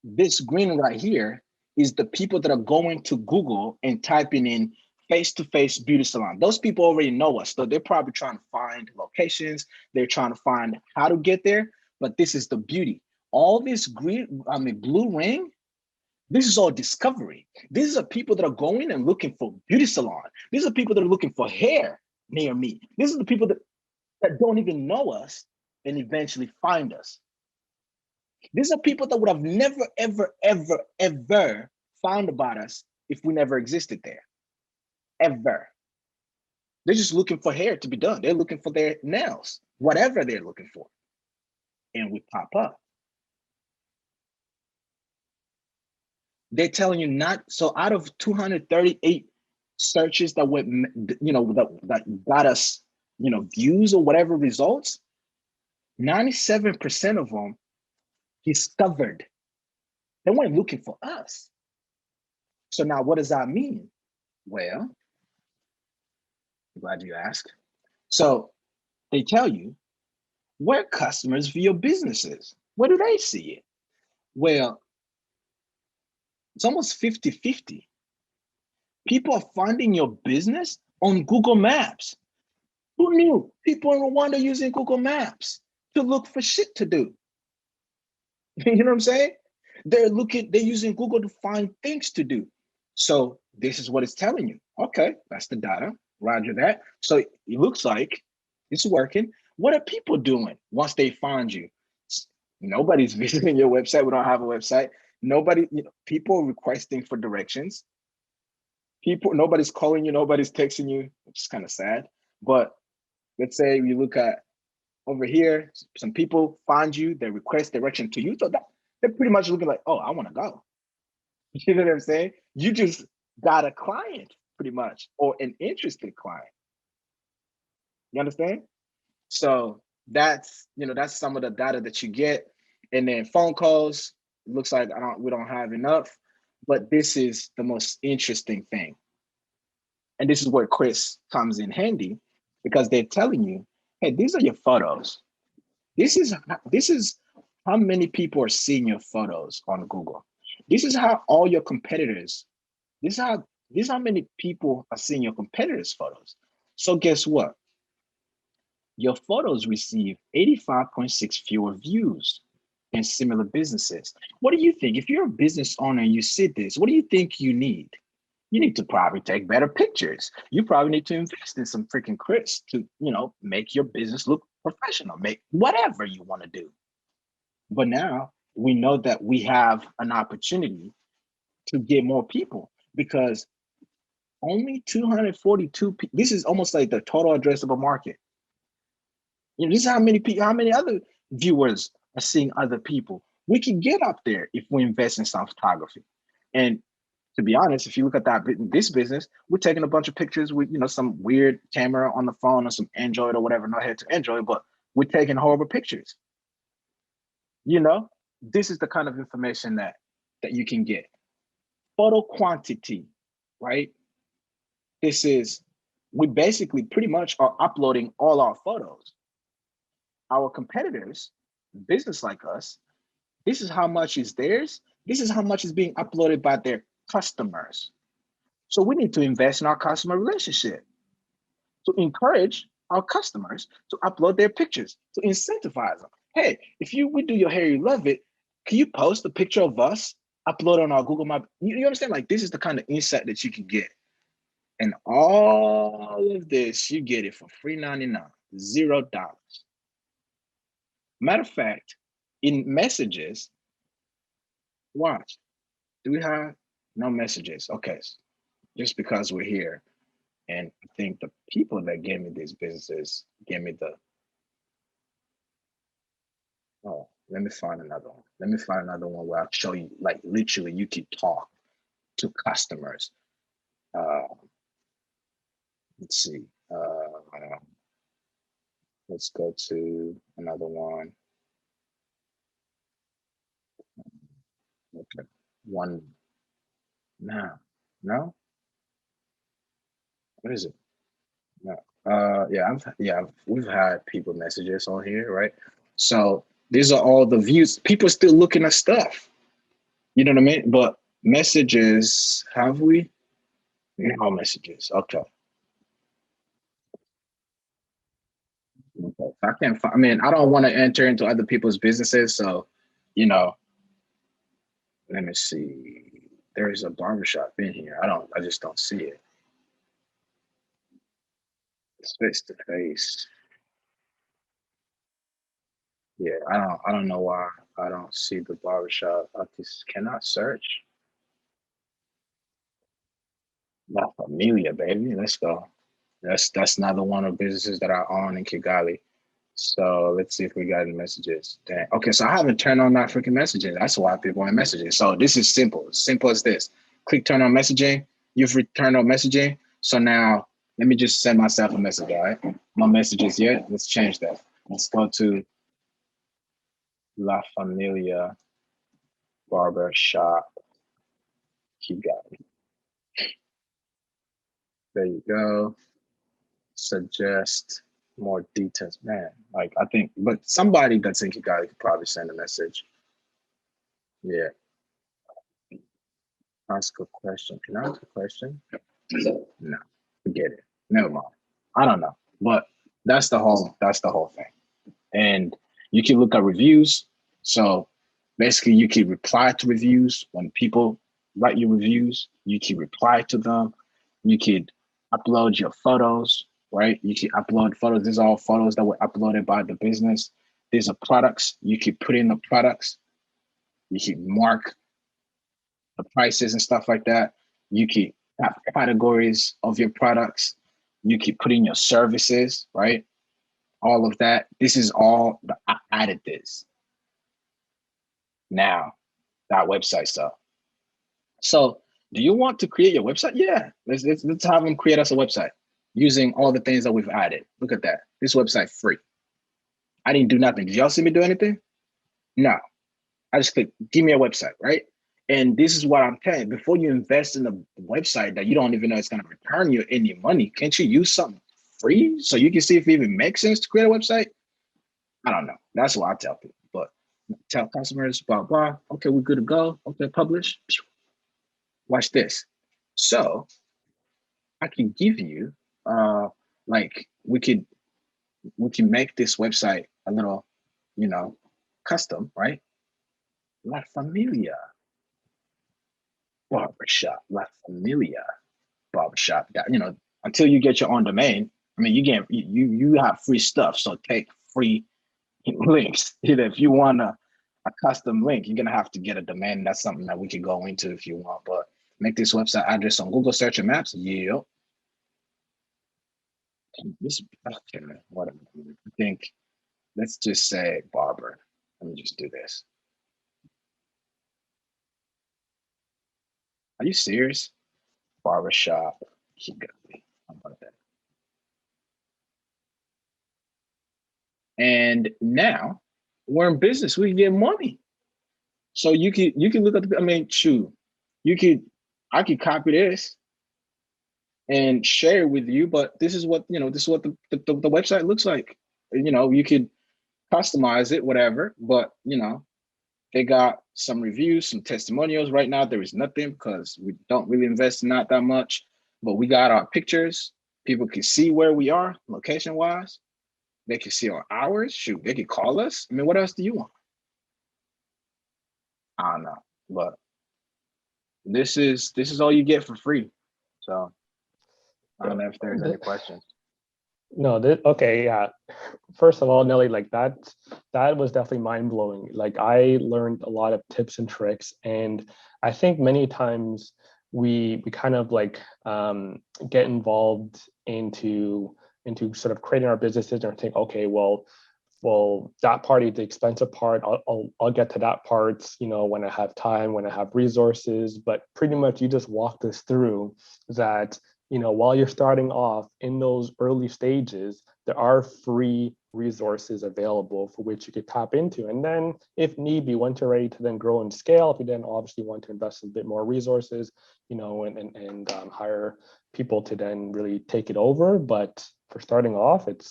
this green right here is the people that are going to Google and typing in face-to-face beauty salon. Those people already know us, so they're probably trying to find locations. They're trying to find how to get there, but this is the beauty. All this blue ring, this is all discovery. These are people that are going and looking for beauty salon. These are people that are looking for hair near me. These are the people that don't even know us and eventually find us. These are people that would have never, ever, ever, ever found about us if we never existed there, ever. They're just looking for hair to be done. They're looking for their nails, whatever they're looking for. And we pop up. They're telling you not, so out of 238 searches that went, you know, that got us, you know, views or whatever results, 97% of them discovered. They weren't looking for us. So now what does that mean? Well, I'm glad you asked. So they tell you where customers view your businesses. Where do they see it? Well, it's almost 50-50. People are finding your business on Google Maps. Who knew? People in Rwanda using Google Maps to look for shit to do. You know what I'm saying? They're using Google to find things to do. So this is what it's telling you. Okay, that's the data. Roger that. So it looks like it's working. What are people doing once they find you? Nobody's visiting your website. We don't have a website. Nobody, people requesting for directions. Nobody's calling you, nobody's texting you, which is kind of sad. But let's say we look at over here, some people find you, they request direction to you. So they're pretty much looking like, oh, I want to go. You know what I'm saying? You just got a client pretty much, or an interested client. You understand? So that's some of the data that you get. And then phone calls, it looks like we don't have enough, but this is the most interesting thing. And this is where Chris comes in handy, because they're telling you, hey, these are your photos. This is how many people are seeing your photos on Google. This is how all your competitors, this is how many people are seeing your competitors' photos. So guess what? Your photos receive 85.6 fewer views than similar businesses. What do you think? If you're a business owner and you see this, what do you think you need? You need to probably take better pictures. You probably need to invest in some freaking crits to, make your business look professional, make whatever you want to do. But now we know that we have an opportunity to get more people because only 242 people, this is almost like the total addressable market. This is how many people, how many other viewers are seeing other people. We can get up there if we invest in some photography. And to be honest, if you look at this business, we're taking a bunch of pictures with, some weird camera on the phone or some Android or whatever, no head to Android, but we're taking horrible pictures. This is the kind of information that you can get. Photo quantity, right? We basically pretty much are uploading all our photos. Our competitors, business like us, this is how much is theirs. This is how much is being uploaded by their customers. So we need to invest in our customer relationship to encourage our customers to upload their pictures, to incentivize them. Hey, if we do your hair, you love it, can you post a picture of us, upload on our Google Map? You understand? Like, this is the kind of insight that you can get. And all of this, you get it for $3.99, $0. Matter of fact, in messages, watch, do we have no messages? Okay, just because we're here. And I think the people that gave me these businesses gave me let me find another one. Let me find another one where I'll show you, like, literally you can talk to customers. Let's see. Let's go to another one. Okay, one. No. What is it? No. We've had people messages on here, right? So these are all the views. People still looking at stuff. You know what I mean? But messages, have we? No messages. Okay. I can't find, I don't want to enter into other people's businesses. So, let me see. There's a barbershop in here. I just don't see it. It's face to face. Yeah, I don't know why I don't see the barbershop. I just cannot search. La Familia, baby. Let's go. That's another one of the businesses that I own in Kigali. So let's see if we got any messages. Dang. Okay, so I haven't turned on that freaking messaging. That's why people want messages. So this is simple. Simple as this. Click turn on messaging. You've turned on messaging. So now let me just send myself a message, all right? No messages yet. Let's change that. Let's go to La Familia Barber Shop Kigali. There you go. Suggest more details, man. Like, I think, but somebody that's in Kigali could probably send a message. Yeah. Ask a question. Can I ask a question? No, forget it. Never mind. I don't know, but that's the whole thing. And you can look at reviews. So basically, you can reply to reviews when people write you reviews. You can reply to them. You could upload your photos, right? You can upload photos. These are all photos that were uploaded by the business. These are products. You can put in the products. You can mark the prices and stuff like that. You can have categories of your products. You can put in your services, right? All of that. This is all, I added this. Now, that website's up. So do you want to create your website? Yeah, let's have them create us a website using all the things that we've added. Look at that. This website free. I didn't do nothing. Did y'all see me do anything? No. I just clicked, give me a website, right? And this is what I'm telling you. Before you invest in a website that you don't even know it's going to return you any money, can't you use something free so you can see if it even makes sense to create a website? I don't know. That's what I tell people. But tell customers, blah, blah. Okay, we're good to go. Okay, publish. Watch this. So I can give you, like, we can make this website a little, custom, right? La Familia Barbershop, La Familia. barbershop. You know, until you get your own domain, I mean, you have free stuff. So take free links. You know, if you want a custom link, you're gonna have to get a domain. That's something that we can go into if you want. But make this website address on Google search and maps. Yep. This okay, whatever. I think let's just say barber. Let me just do this. Are you serious? Barbershop. How about that? And now we're in business. We can get money. So you can look at the, I mean, shoot, I could copy this and share it with you, but this is what, this is what the website looks like. You know, you could customize it, whatever, but they got some reviews, some testimonials. Right now, there is nothing because we don't really invest in that much, but we got our pictures. People can see where we are location-wise. They can see our hours. Shoot, they can call us. I mean, what else do you want? I don't know, but this is all you get for free. So I don't know if there's any questions. No, okay, yeah. First of all, Nelly, like that was definitely mind-blowing. Like I learned a lot of tips and tricks, and I think many times we kind of like get involved into sort of creating our businesses and think, okay, well, that part is the expensive part. I'll get to that part, when I have time, when I have resources. But pretty much you just walked us through that. While you're starting off in those early stages, there are free resources available for which you could tap into. And then if need be, once you're ready to then grow and scale, if you then obviously want to invest a bit more resources, and hire people to then really take it over. But for starting off, it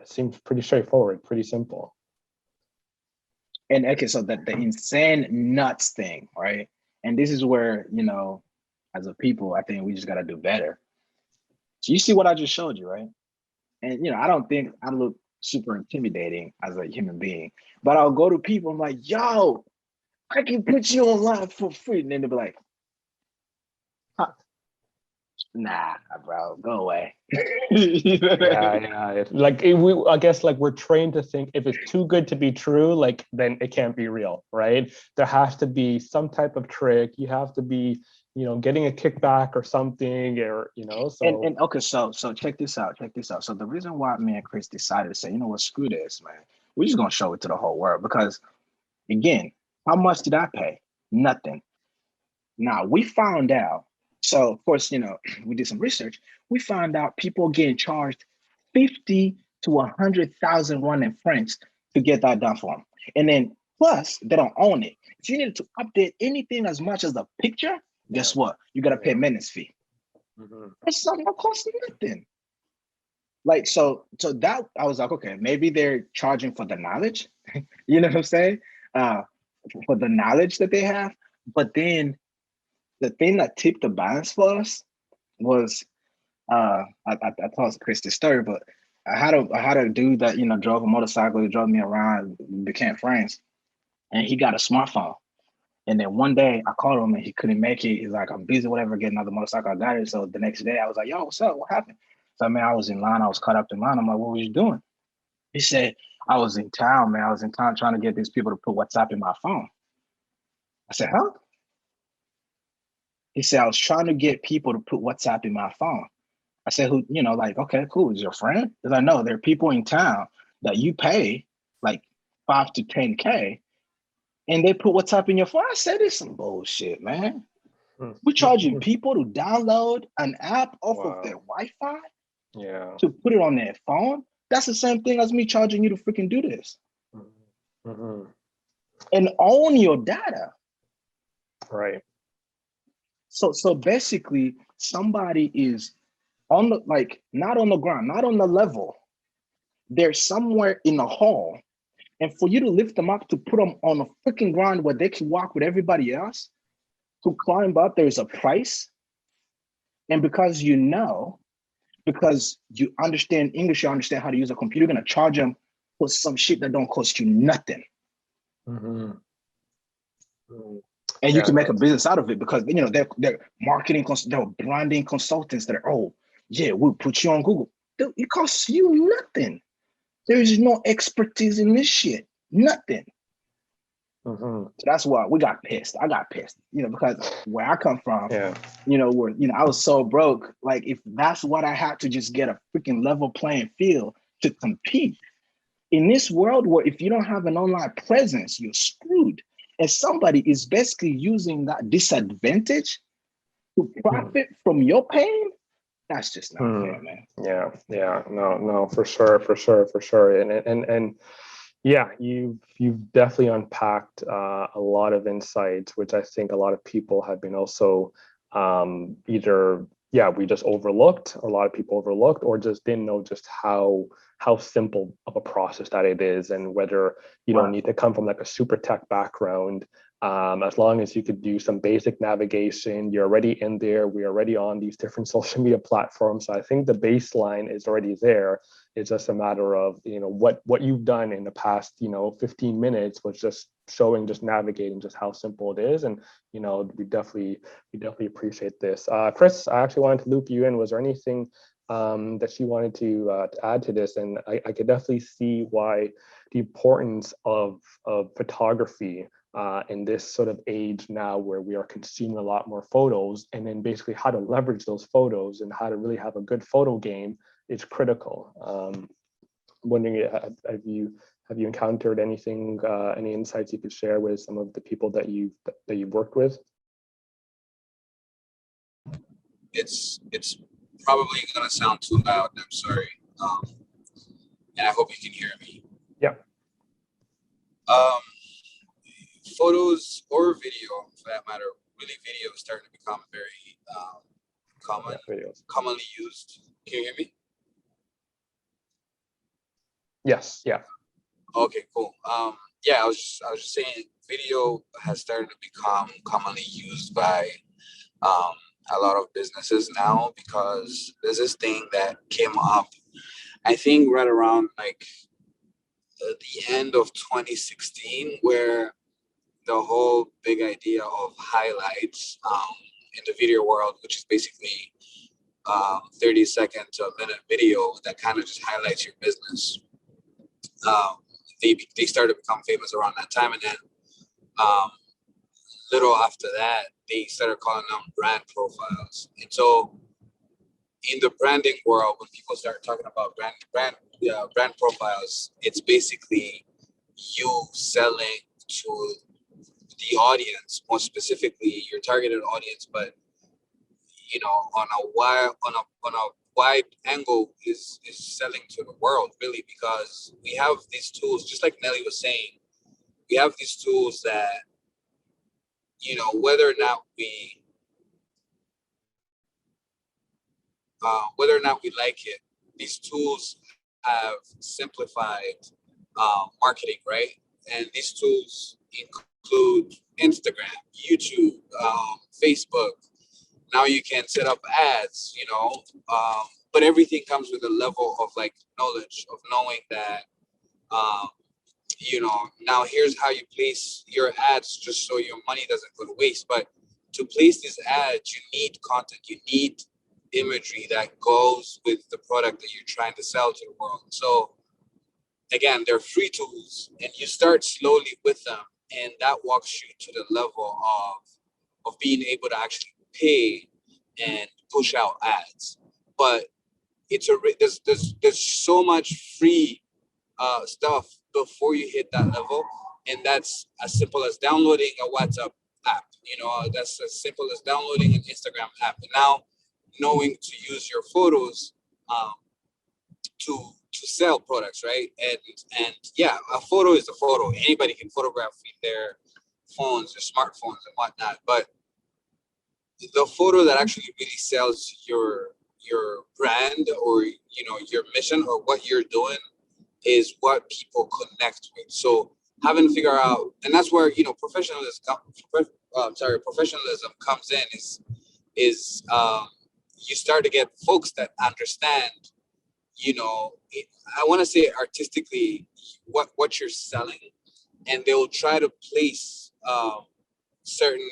seems pretty straightforward, pretty simple. And okay, so the insane nuts thing, right? And this is where, as a people, I think we just got to do better. So you see what I just showed you, right? And, I don't think I look super intimidating as a human being, but I'll go to people, I'm like, yo, I can put you online for free. And then they'll be like, huh. Nah, bro, go away. Yeah. Like I guess like we're trained to think if it's too good to be true, like then it can't be real, right? There has to be some type of trick. You have to be, getting a kickback or something, or so. And okay, so check this out. So the reason why me and Chris decided to say, you know what, screw this, man. We're just gonna show it to the whole world because, again, how much did I pay? Nothing. Now we found out. So of course, we did some research. We found out people getting charged 50 to 100,000 running francs to get that done for them, and then plus they don't own it. If you needed to update anything as much as the picture, guess what? You gotta pay a maintenance fee. It's something that costs nothing. Like so that I was like, okay, maybe they're charging for the knowledge. You know what I'm saying? For the knowledge that they have. But then the thing that tipped the balance for us was I told Chris this story, but I had a dude that drove a motorcycle, he drove me around, became friends, and he got a smartphone. And then one day I called him and he couldn't make it. He's like, I'm busy, whatever, getting another motorcycle. I got it. So the next day I was like, yo, what's up? What happened? So I mean, I was in line. I was caught up in line. I'm like, what were you doing? He said, I was in town, man. I was in town trying to get these people to put WhatsApp in my phone. I said, huh? He said, I was trying to get people to put WhatsApp in my phone. I said, who, okay, cool. Is your friend? Because I know there are people in town that you pay like 5 to 10K. And they put WhatsApp in your phone. I said, it's some bullshit, man. We're charging people to download an app off of their Wi-Fi to put it on their phone. That's the same thing as me charging you to freaking do this. And own your data. Right. So basically, somebody is on the, not on the ground, not on the level. They're somewhere in the hall. And for you to lift them up, to put them on a freaking ground where they can walk with everybody else, to climb up, there's a price. And because you understand English, you understand how to use a computer, you're going to charge them for some shit that don't cost you nothing. And you can make a business out of it because they're marketing, they're branding consultants that are, oh yeah, we'll put you on Google. It costs you nothing. There is no expertise in this shit. Nothing. So that's why we got pissed. I got pissed, because where I come from, where I was so broke. Like, if that's what I had to just get a freaking level playing field to compete in this world, where if you don't have an online presence, you're screwed. And somebody is basically using that disadvantage to profit from your pain. That's just not fair, man. Yeah, no, for sure. And yeah, you've definitely unpacked a lot of insights, which I think a lot of people have been also either we just overlooked, or a lot of people overlooked, or just didn't know just how simple of a process that it is, and whether you don't need to come from like a super tech background. As long as you could do some basic navigation, you're already in there. We're already on these different social media platforms. So I think the baseline is already there. It's just a matter of, what you've done in the past, 15 minutes was just showing, just navigating just how simple it is. And, we definitely appreciate this. Chris, I actually wanted to loop you in. Was there anything that you wanted to add to this? And I could definitely see why the importance of photography in this sort of age now, where we are consuming a lot more photos, and then basically how to leverage those photos and how to really have a good photo game is critical. Wondering, have you encountered anything, any insights you could share with some of the people that you've worked with? It's probably gonna sound too loud. I'm sorry, and I hope you can hear me. Yeah. Photos or video, for that matter, really video is starting to become very commonly used. Can you hear me? Yes. Yeah. Okay, cool. I was just saying, video has started to become commonly used by a lot of businesses now, because there's this thing that came up, I think right around like the end of 2016, where the whole big idea of highlights in the video world, which is basically 30-second to a minute video that kind of just highlights your business. They started to become famous around that time, and then little after that, they started calling them brand profiles. And so, in the branding world, when people start talking about brand profiles, it's basically you selling to the audience, more specifically your targeted audience, but on a wide angle is selling to the world, really, because we have these tools, just like Nelly was saying, we have these tools that, whether or not we like it, these tools have simplified marketing, right? And these tools include Instagram, YouTube, Facebook. Now you can set up ads, but everything comes with a level of like knowledge, of knowing that, now here's how you place your ads, just so your money doesn't go to waste. But to place these ads, you need content, you need imagery that goes with the product that you're trying to sell to the world. So again, they're free tools, and you start slowly with them, and that walks you to the level of being able to actually pay and push out ads. But there's so much free stuff before you hit that level, and that's as simple as downloading a WhatsApp app. That's as simple as downloading an Instagram app, and now knowing to use your photos to sell products, right? And yeah, a photo is a photo. Anybody can photograph with their phones, their smartphones, and whatnot. But the photo that actually really sells your brand, or your mission, or what you're doing, is what people connect with. So having to figure out, and that's where professionalism comes in. Is you start to get folks that understand, I want to say artistically what you're selling, and they will try to place certain,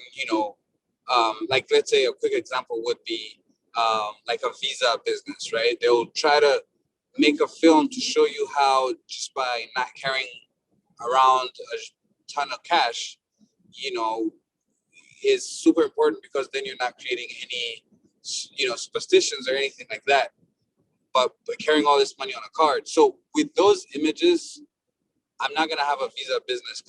like let's say a quick example would be like a visa business, right? They'll try to make a film to show you how just by not carrying around a ton of cash, is super important, because then you're not creating any, superstitions or anything like that. But carrying all this money on a card. So with those images, I'm not gonna have a visa business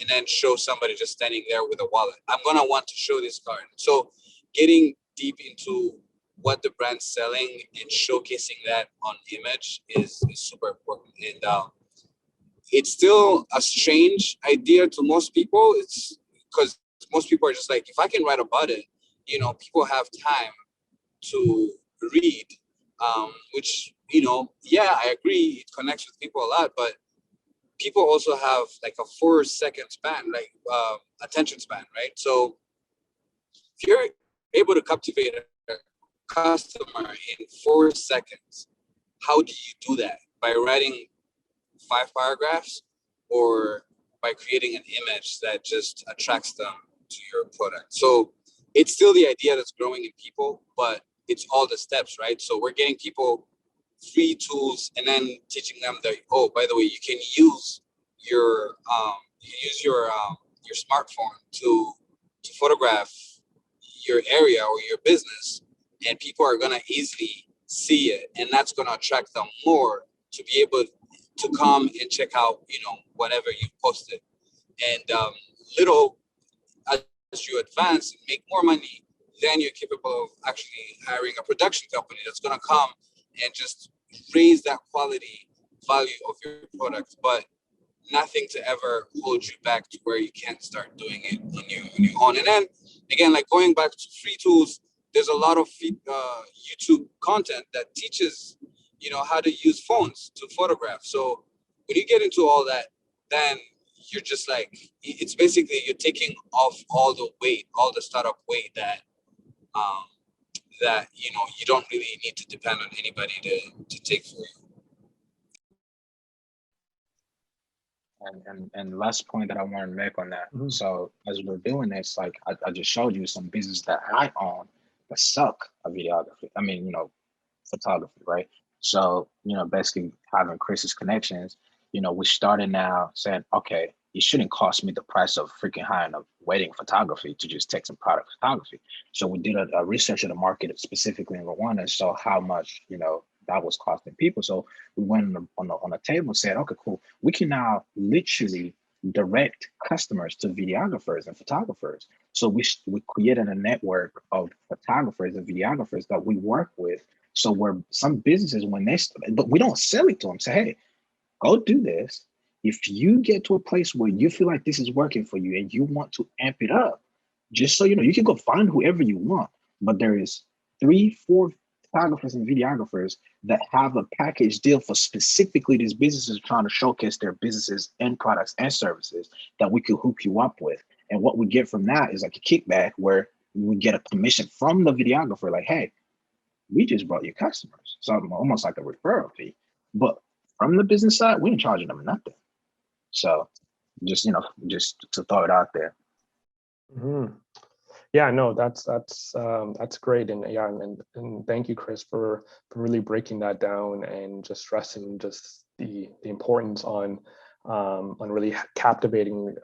and then show somebody just standing there with a wallet. I'm gonna want to show this card. So getting deep into what the brand's selling and showcasing that on image is super important. And it's still a strange idea to most people. It's because most people are just like, if I can write about it, people have time to read, which, yeah, I agree, it connects with people a lot, but people also have like a 4-second span, like attention span, right? So if you're able to captivate a customer in 4 seconds, how do you do that? By writing 5 paragraphs, or by creating an image that just attracts them to your product? So it's still the idea that's growing in people, but it's all the steps, right? So we're getting people free tools and then teaching them that, oh, by the way, you can use your your smartphone to photograph your area or your business, and people are gonna easily see it, and that's gonna attract them more to be able to come and check out, whatever you posted. And little as you advance and make more money, then you're capable of actually hiring a production company that's gonna come and just raise that quality value of your product, but nothing to ever hold you back to where you can't start doing it on your own. And then again, like going back to free tools, there's a lot of YouTube content that teaches, how to use phones to photograph. So when you get into all that, then you're just like, it's basically you're taking off all the weight, all the startup weight that you don't really need to depend on anybody to take for you. And last point that I want to make on that. Mm-hmm. So as we're doing this, like I just showed you some business that I own that suck at videography. I mean, photography, right? So, basically having Chris's connections, we started now saying, okay, it shouldn't cost me the price of freaking hiring a wedding photography to just take some product photography. So we did a research of the market specifically in Rwanda and saw how much, that was costing people. So we went on a table and said, okay, cool. We can now literally direct customers to videographers and photographers. So we created a network of photographers and videographers that we work with. So where some businesses, but we don't sell it to them, say, hey, go do this. If you get to a place where you feel like this is working for you and you want to amp it up, just so you know, you can go find whoever you want, but there is 3-4 photographers and videographers that have a package deal for specifically these businesses trying to showcase their businesses and products and services that we could hook you up with. And what we get from that is like a kickback where we get a commission from the videographer, like, hey, we just brought you customers. So almost like a referral fee. But from the business side, we ain't charging them nothing. So just to throw it out there. Mm-hmm. Yeah, no, that's great, and yeah, and thank you, Chris, for really breaking that down and just stressing just the importance on really captivating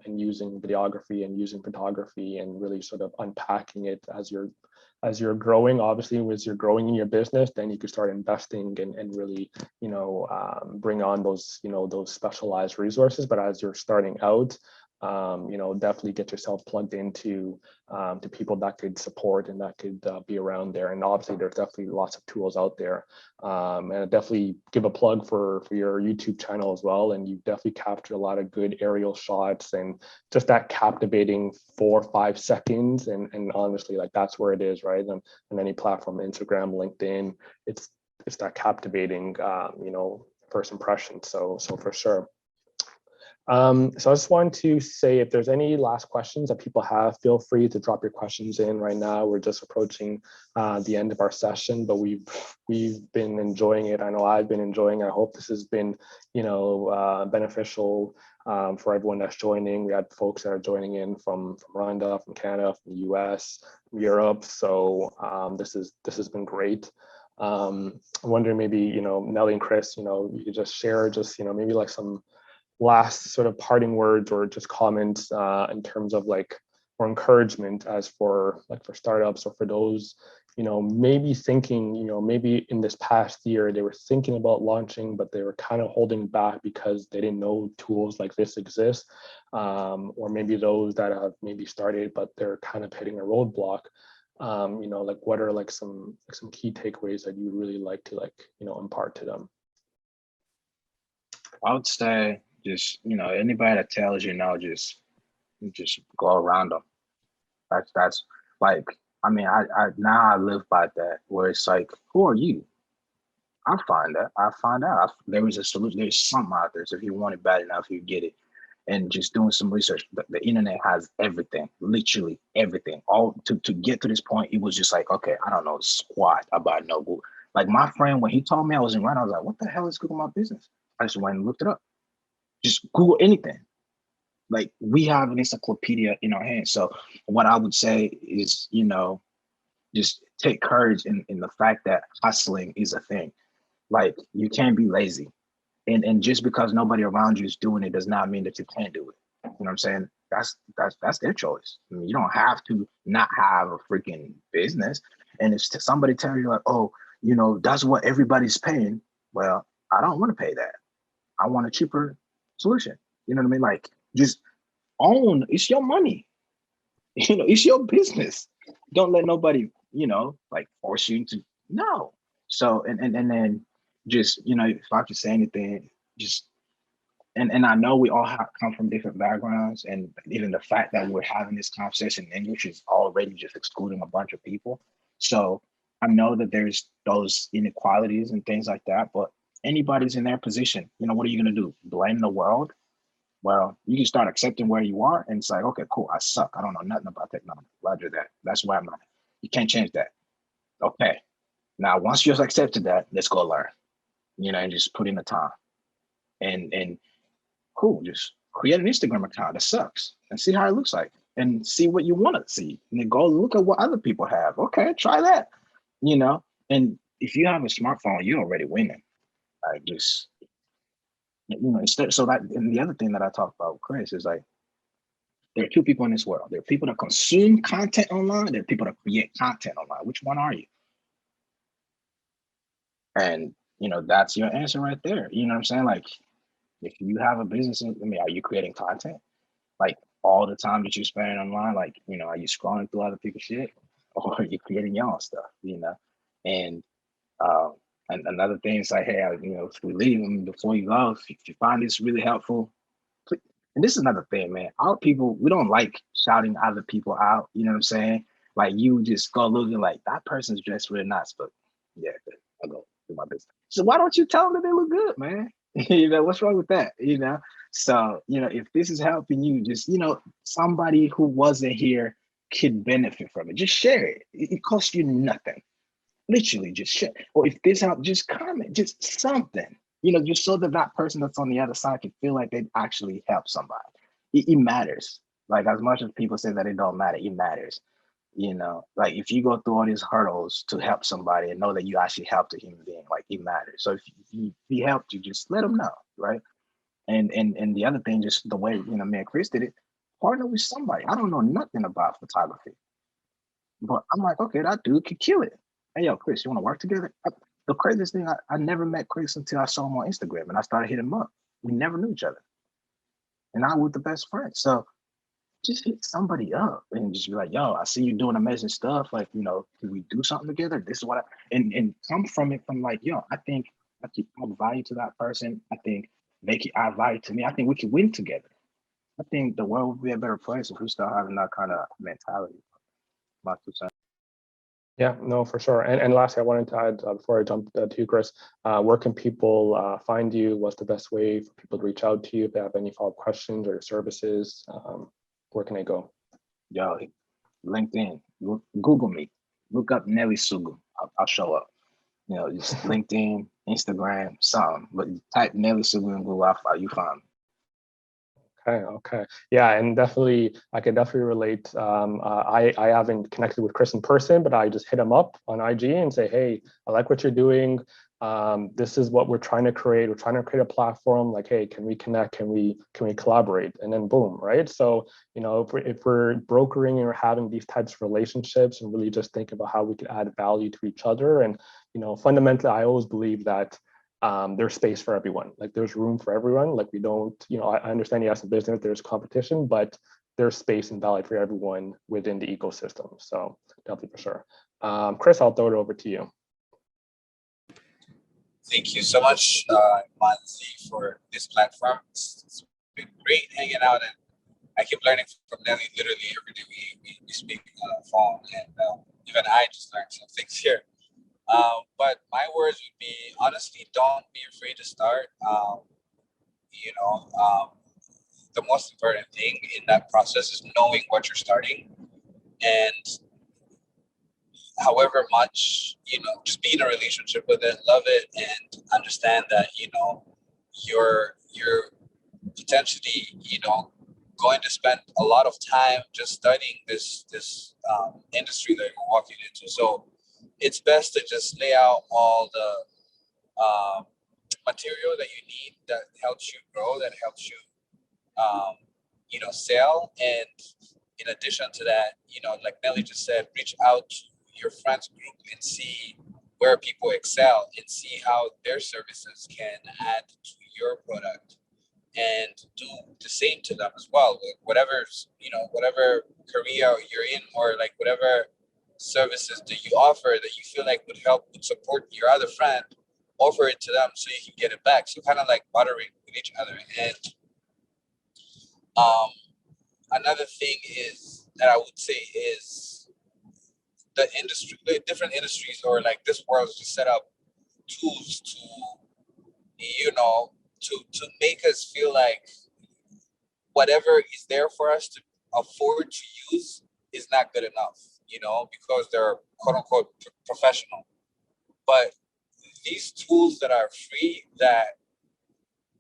and using videography and using photography and really sort of unpacking it as you're growing. Obviously, as you're growing in your business, then you could start investing and really bring on those those specialized resources. But as you're starting out, definitely get yourself plugged into to people that could support and that could be around there. And obviously there's definitely lots of tools out there. And I definitely give a plug for your YouTube channel as well. And you definitely captured a lot of good aerial shots and just that captivating 4 or 5 seconds. And honestly, like that's where it is, right? And on any platform, Instagram, LinkedIn, it's that captivating, first impression. So for sure. So I just want to say, if there's any last questions that people have, feel free to drop your questions in right now. We're just approaching the end of our session, but we've been enjoying it. I know I've been enjoying it. I hope this has been, beneficial for everyone that's joining. We had folks that are joining in from Rwanda, from Canada, from the US, from Europe. So this has been great. I'm wondering maybe, you know, Nelly and Chris, you know, you could just share just, you know, maybe like some last sort of parting words or just comments in terms of like, or encouragement as for like for startups or for those, you know, maybe thinking, you know, maybe in this past year they were thinking about launching, but they were kind of holding back because they didn't know tools like this exist, or maybe those that have maybe started but they're kind of hitting a roadblock. You know, like what are like some key takeaways that you really like to like, you know, impart to them? I would say just, you know, anybody that tells you no, just go around them. That's like, I mean, I now I live by that, where it's like, who are you? I find out there is a solution. There's something out there. So if you want it bad enough, you get it. And just doing some research. The internet has everything, literally everything. All to get to this point, it was just like, okay, I don't know squat about no Google. Like my friend, when he told me I was in Rwanda, I was like, what the hell is Google My Business? I just went and looked it up. Just Google anything. Like we have an encyclopedia in our hands. So what I would say is, you know, just take courage in the fact that hustling is a thing. Like you can't be lazy. And just because nobody around you is doing it does not mean that you can't do it. You know what I'm saying? That's their choice. I mean, you don't have to not have a freaking business. And if somebody tells you like, oh, you know, that's what everybody's paying. Well, I don't want to pay that. I want a cheaper solution. You know what I mean? Like just own, it's your money. You know, it's your business. Don't let nobody, you know, like force you to no. So and then just, you know, if I could say anything, just and I know we all come from different backgrounds, and even the fact that we're having this conversation in English is already just excluding a bunch of people. So I know that there's those inequalities and things like that, but anybody's in their position, you know, what are you gonna do? Blame the world? Well, you can start accepting where you are, and it's like, okay, cool, I suck. I don't know nothing about technology. Roger that. That's where I'm at. You can't change that. Okay. Now, once you've accepted that, let's go learn, you know, and just put in the time. And cool, just create an Instagram account that sucks and see how it looks like and see what you want to see. And then go look at what other people have. Okay, try that, you know. And if you have a smartphone, you're already winning. Like just, you know, instead, so that, and the other thing that I talked about with Chris is like, there are two people in this world. There are people that consume content online. There are people that create content online. Which one are you? And, you know, that's your answer right there. You know what I'm saying? Like, if you have a business, I mean, are you creating content? Like all the time that you're spending online, like, you know, are you scrolling through other people's shit, or are you creating your own stuff, you know? And another thing is like, hey, you know, if we leave them before you go, if you find this really helpful, and this is another thing, man, our people, we don't like shouting other people out, you know what I'm saying? Like you just go looking like that person's dressed really nice, but yeah, I'll go do my business. So why don't you tell them that they look good, man? You know, what's wrong with that? You know, so, you know, if this is helping you, just, you know, somebody who wasn't here could benefit from it. Just share it. It costs you nothing. Literally just share. Or if this helped, just comment, just something, you know, just so that that person that's on the other side can feel like they actually help somebody. It matters. Like as much as people say that it don't matter, it matters. You know, like if you go through all these hurdles to help somebody and know that you actually helped a human being, like it matters. So if he helped you, just let them know, right? And the other thing, just the way, you know, me and Chris did it, partner with somebody. I don't know nothing about photography, but I'm like, okay, that dude could kill it. Hey, yo, Chris, you want to work together? The craziest thing, I never met Chris until I saw him on Instagram and I started hitting him up. We never knew each other. And now we're the best friends. So just hit somebody up and just be like, yo, I see you doing amazing stuff. Like, you know, can we do something together? This is what and come from it from like, yo, I think I keep add value to that person. I think they can add value to me. I think we can win together. I think the world would be a better place if we start having that kind of mentality. My 2 cents. Yeah, no, for sure. And lastly, I wanted to add, before I jump to you, Chris, where can people find you? What's the best way for people to reach out to you if they have any follow-up questions or your services? Where can they go? Yo, LinkedIn, Google me, look up Nelly Sugu. I'll show up. You know, just LinkedIn, Instagram, something. But type Nelly Sugu in Google, you find me. Okay. Yeah, and definitely, I can definitely relate. I haven't connected with Chris in person, but I just hit him up on IG and say, hey, I like what you're doing. This is what we're trying to create. We're trying to create a platform. Like, hey, can we connect? Can we collaborate? And then boom, right? So, if we're brokering or having these types of relationships and really just think about how we could add value to each other. And, fundamentally, I always believe that there's space for everyone. Like there's room for everyone. Like we don't, I understand yes, in business there's competition, but there's space and value for everyone within the ecosystem. So definitely for sure. Chris, I'll throw it over to you. Thank you so much, Manzi, for this platform. It's been great hanging out, and I keep learning from Nelly literally every day we speak on the phone, and even I just learned some things here. But my words would be, honestly, don't be afraid to start. The most important thing in that process is knowing what you're starting, and however much, just be in a relationship with it, love it, and understand that, you're potentially, going to spend a lot of time just studying this industry that you're walking into. So it's best to just lay out all the material that you need that helps you grow, that helps you, sell. And in addition to that, like Nelly just said, reach out to your friends group and see where people excel and see how their services can add to your product, and do the same to them as well. Whatever career you're in, or like whatever services that you offer that you feel like would support your other friend, offer it to them so you can get it back. So kind of like bartering with each other. And another thing is that I would say is the different industries, or like this world is just set up tools to make us feel like whatever is there for us to afford to use is not good enough, because they're quote unquote professional. But these tools that are free that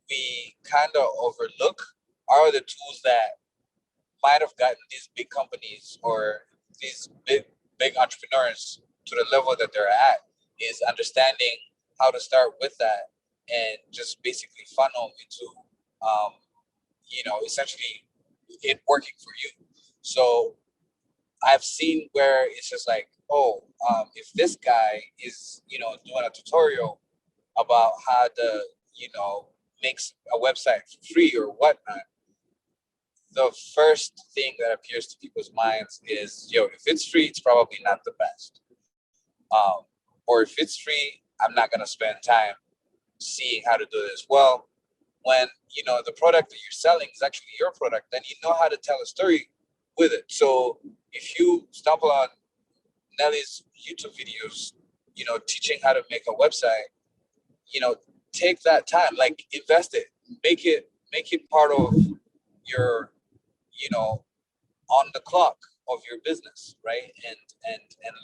we kind of overlook are the tools that might have gotten these big companies or these big entrepreneurs to the level that they're at, is understanding how to start with that and just basically funnel into essentially it working for you. So I've seen where it's just like, if this guy is doing a tutorial about how to make a website for free or whatnot, the first thing that appears to people's minds is, if it's free, it's probably not the best. Or if it's free, I'm not going to spend time seeing how to do this. Well, when, the product that you're selling is actually your product, then you know how to tell a story with it. So if you stumble on Nelly's YouTube videos, teaching how to make a website, take that time, like invest it, make it part of your, on the clock of your business, right? And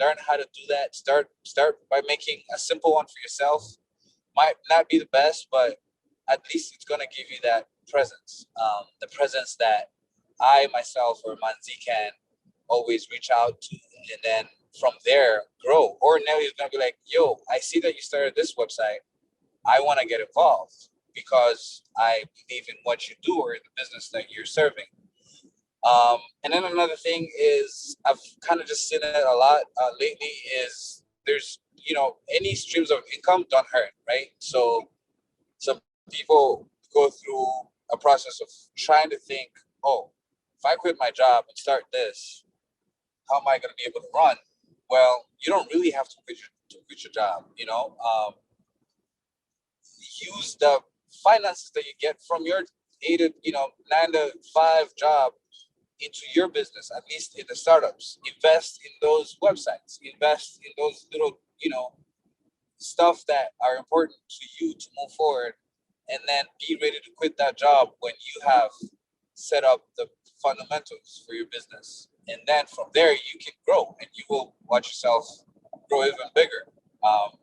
learn how to do that. Start by making a simple one for yourself. Might not be the best, but at least it's gonna give you that presence, the presence that I myself or Manzi can always reach out to, and then from there grow. Or Nelly is gonna be like, yo, I see that you started this website. I want to get involved because I believe in what you do or in the business that you're serving. And then another thing is, I've kind of just seen it a lot lately, is there's, any streams of income don't hurt, right? So some people go through a process of trying to think, if I quit my job and start this, how am I going to be able to run? Well, you don't really have to quit your job, use the finances that you get from your 9 to 5 job into your business, at least in the startups. Invest in those websites, invest in those little, stuff that are important to you to move forward, and then be ready to quit that job when you have set up the fundamentals for your business. And then from there, you can grow and you will watch yourself grow even bigger,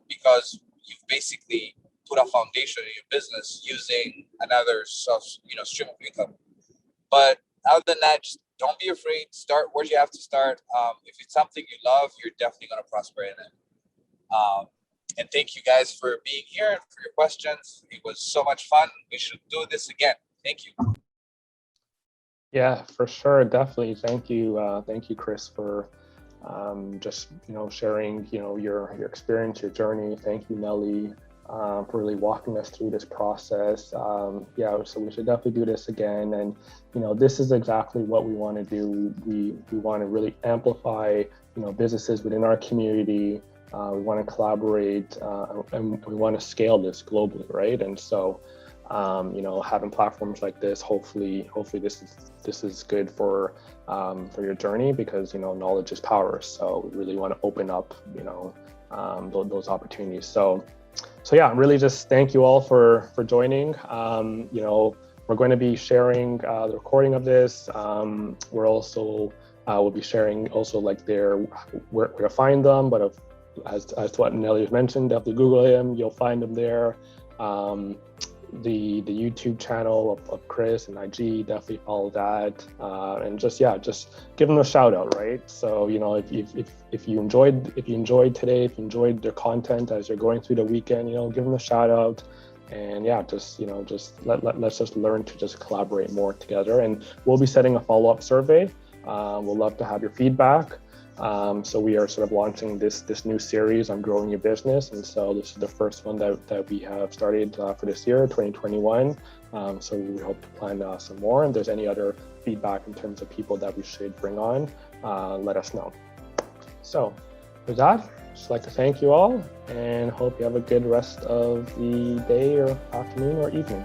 because you've basically put a foundation in your business using another stream of income. But other than that, just don't be afraid. Start where you have to start. If it's something you love, you're definitely going to prosper in it. And thank you guys for being here and for your questions. It was so much fun. We should do this again. Thank you. Yeah, for sure. Definitely. Thank you, Chris, for just sharing your experience, your journey. Thank you, Nelly, for really walking us through this process. Yeah, so we should definitely do this again. And this is exactly what we want to do. We want to really amplify businesses within our community. We want to collaborate, and we want to scale this globally, right? And so having platforms like this, hopefully this is good for your journey, because knowledge is power. So we really want to open up those opportunities. So yeah, really just thank you all for joining. We're going to be sharing the recording of this. We're also we'll be sharing also like where to find them, but as to what Nelly mentioned, definitely Google him. You'll find him there. The YouTube channel of Chris and IG, definitely follow that, and just give them a shout out, right? So if you enjoyed today, if you enjoyed their content as you're going through the weekend, give them a shout out, and let's just learn to just collaborate more together. And we'll be setting a follow-up survey. We'll love to have your feedback. So we are sort of launching this new series on growing your business, and so this is the first one that we have started for this year, 2021. So we hope to plan some more. And if there's any other feedback in terms of people that we should bring on, let us know. So with that, just like to thank you all, and hope you have a good rest of the day or afternoon or evening.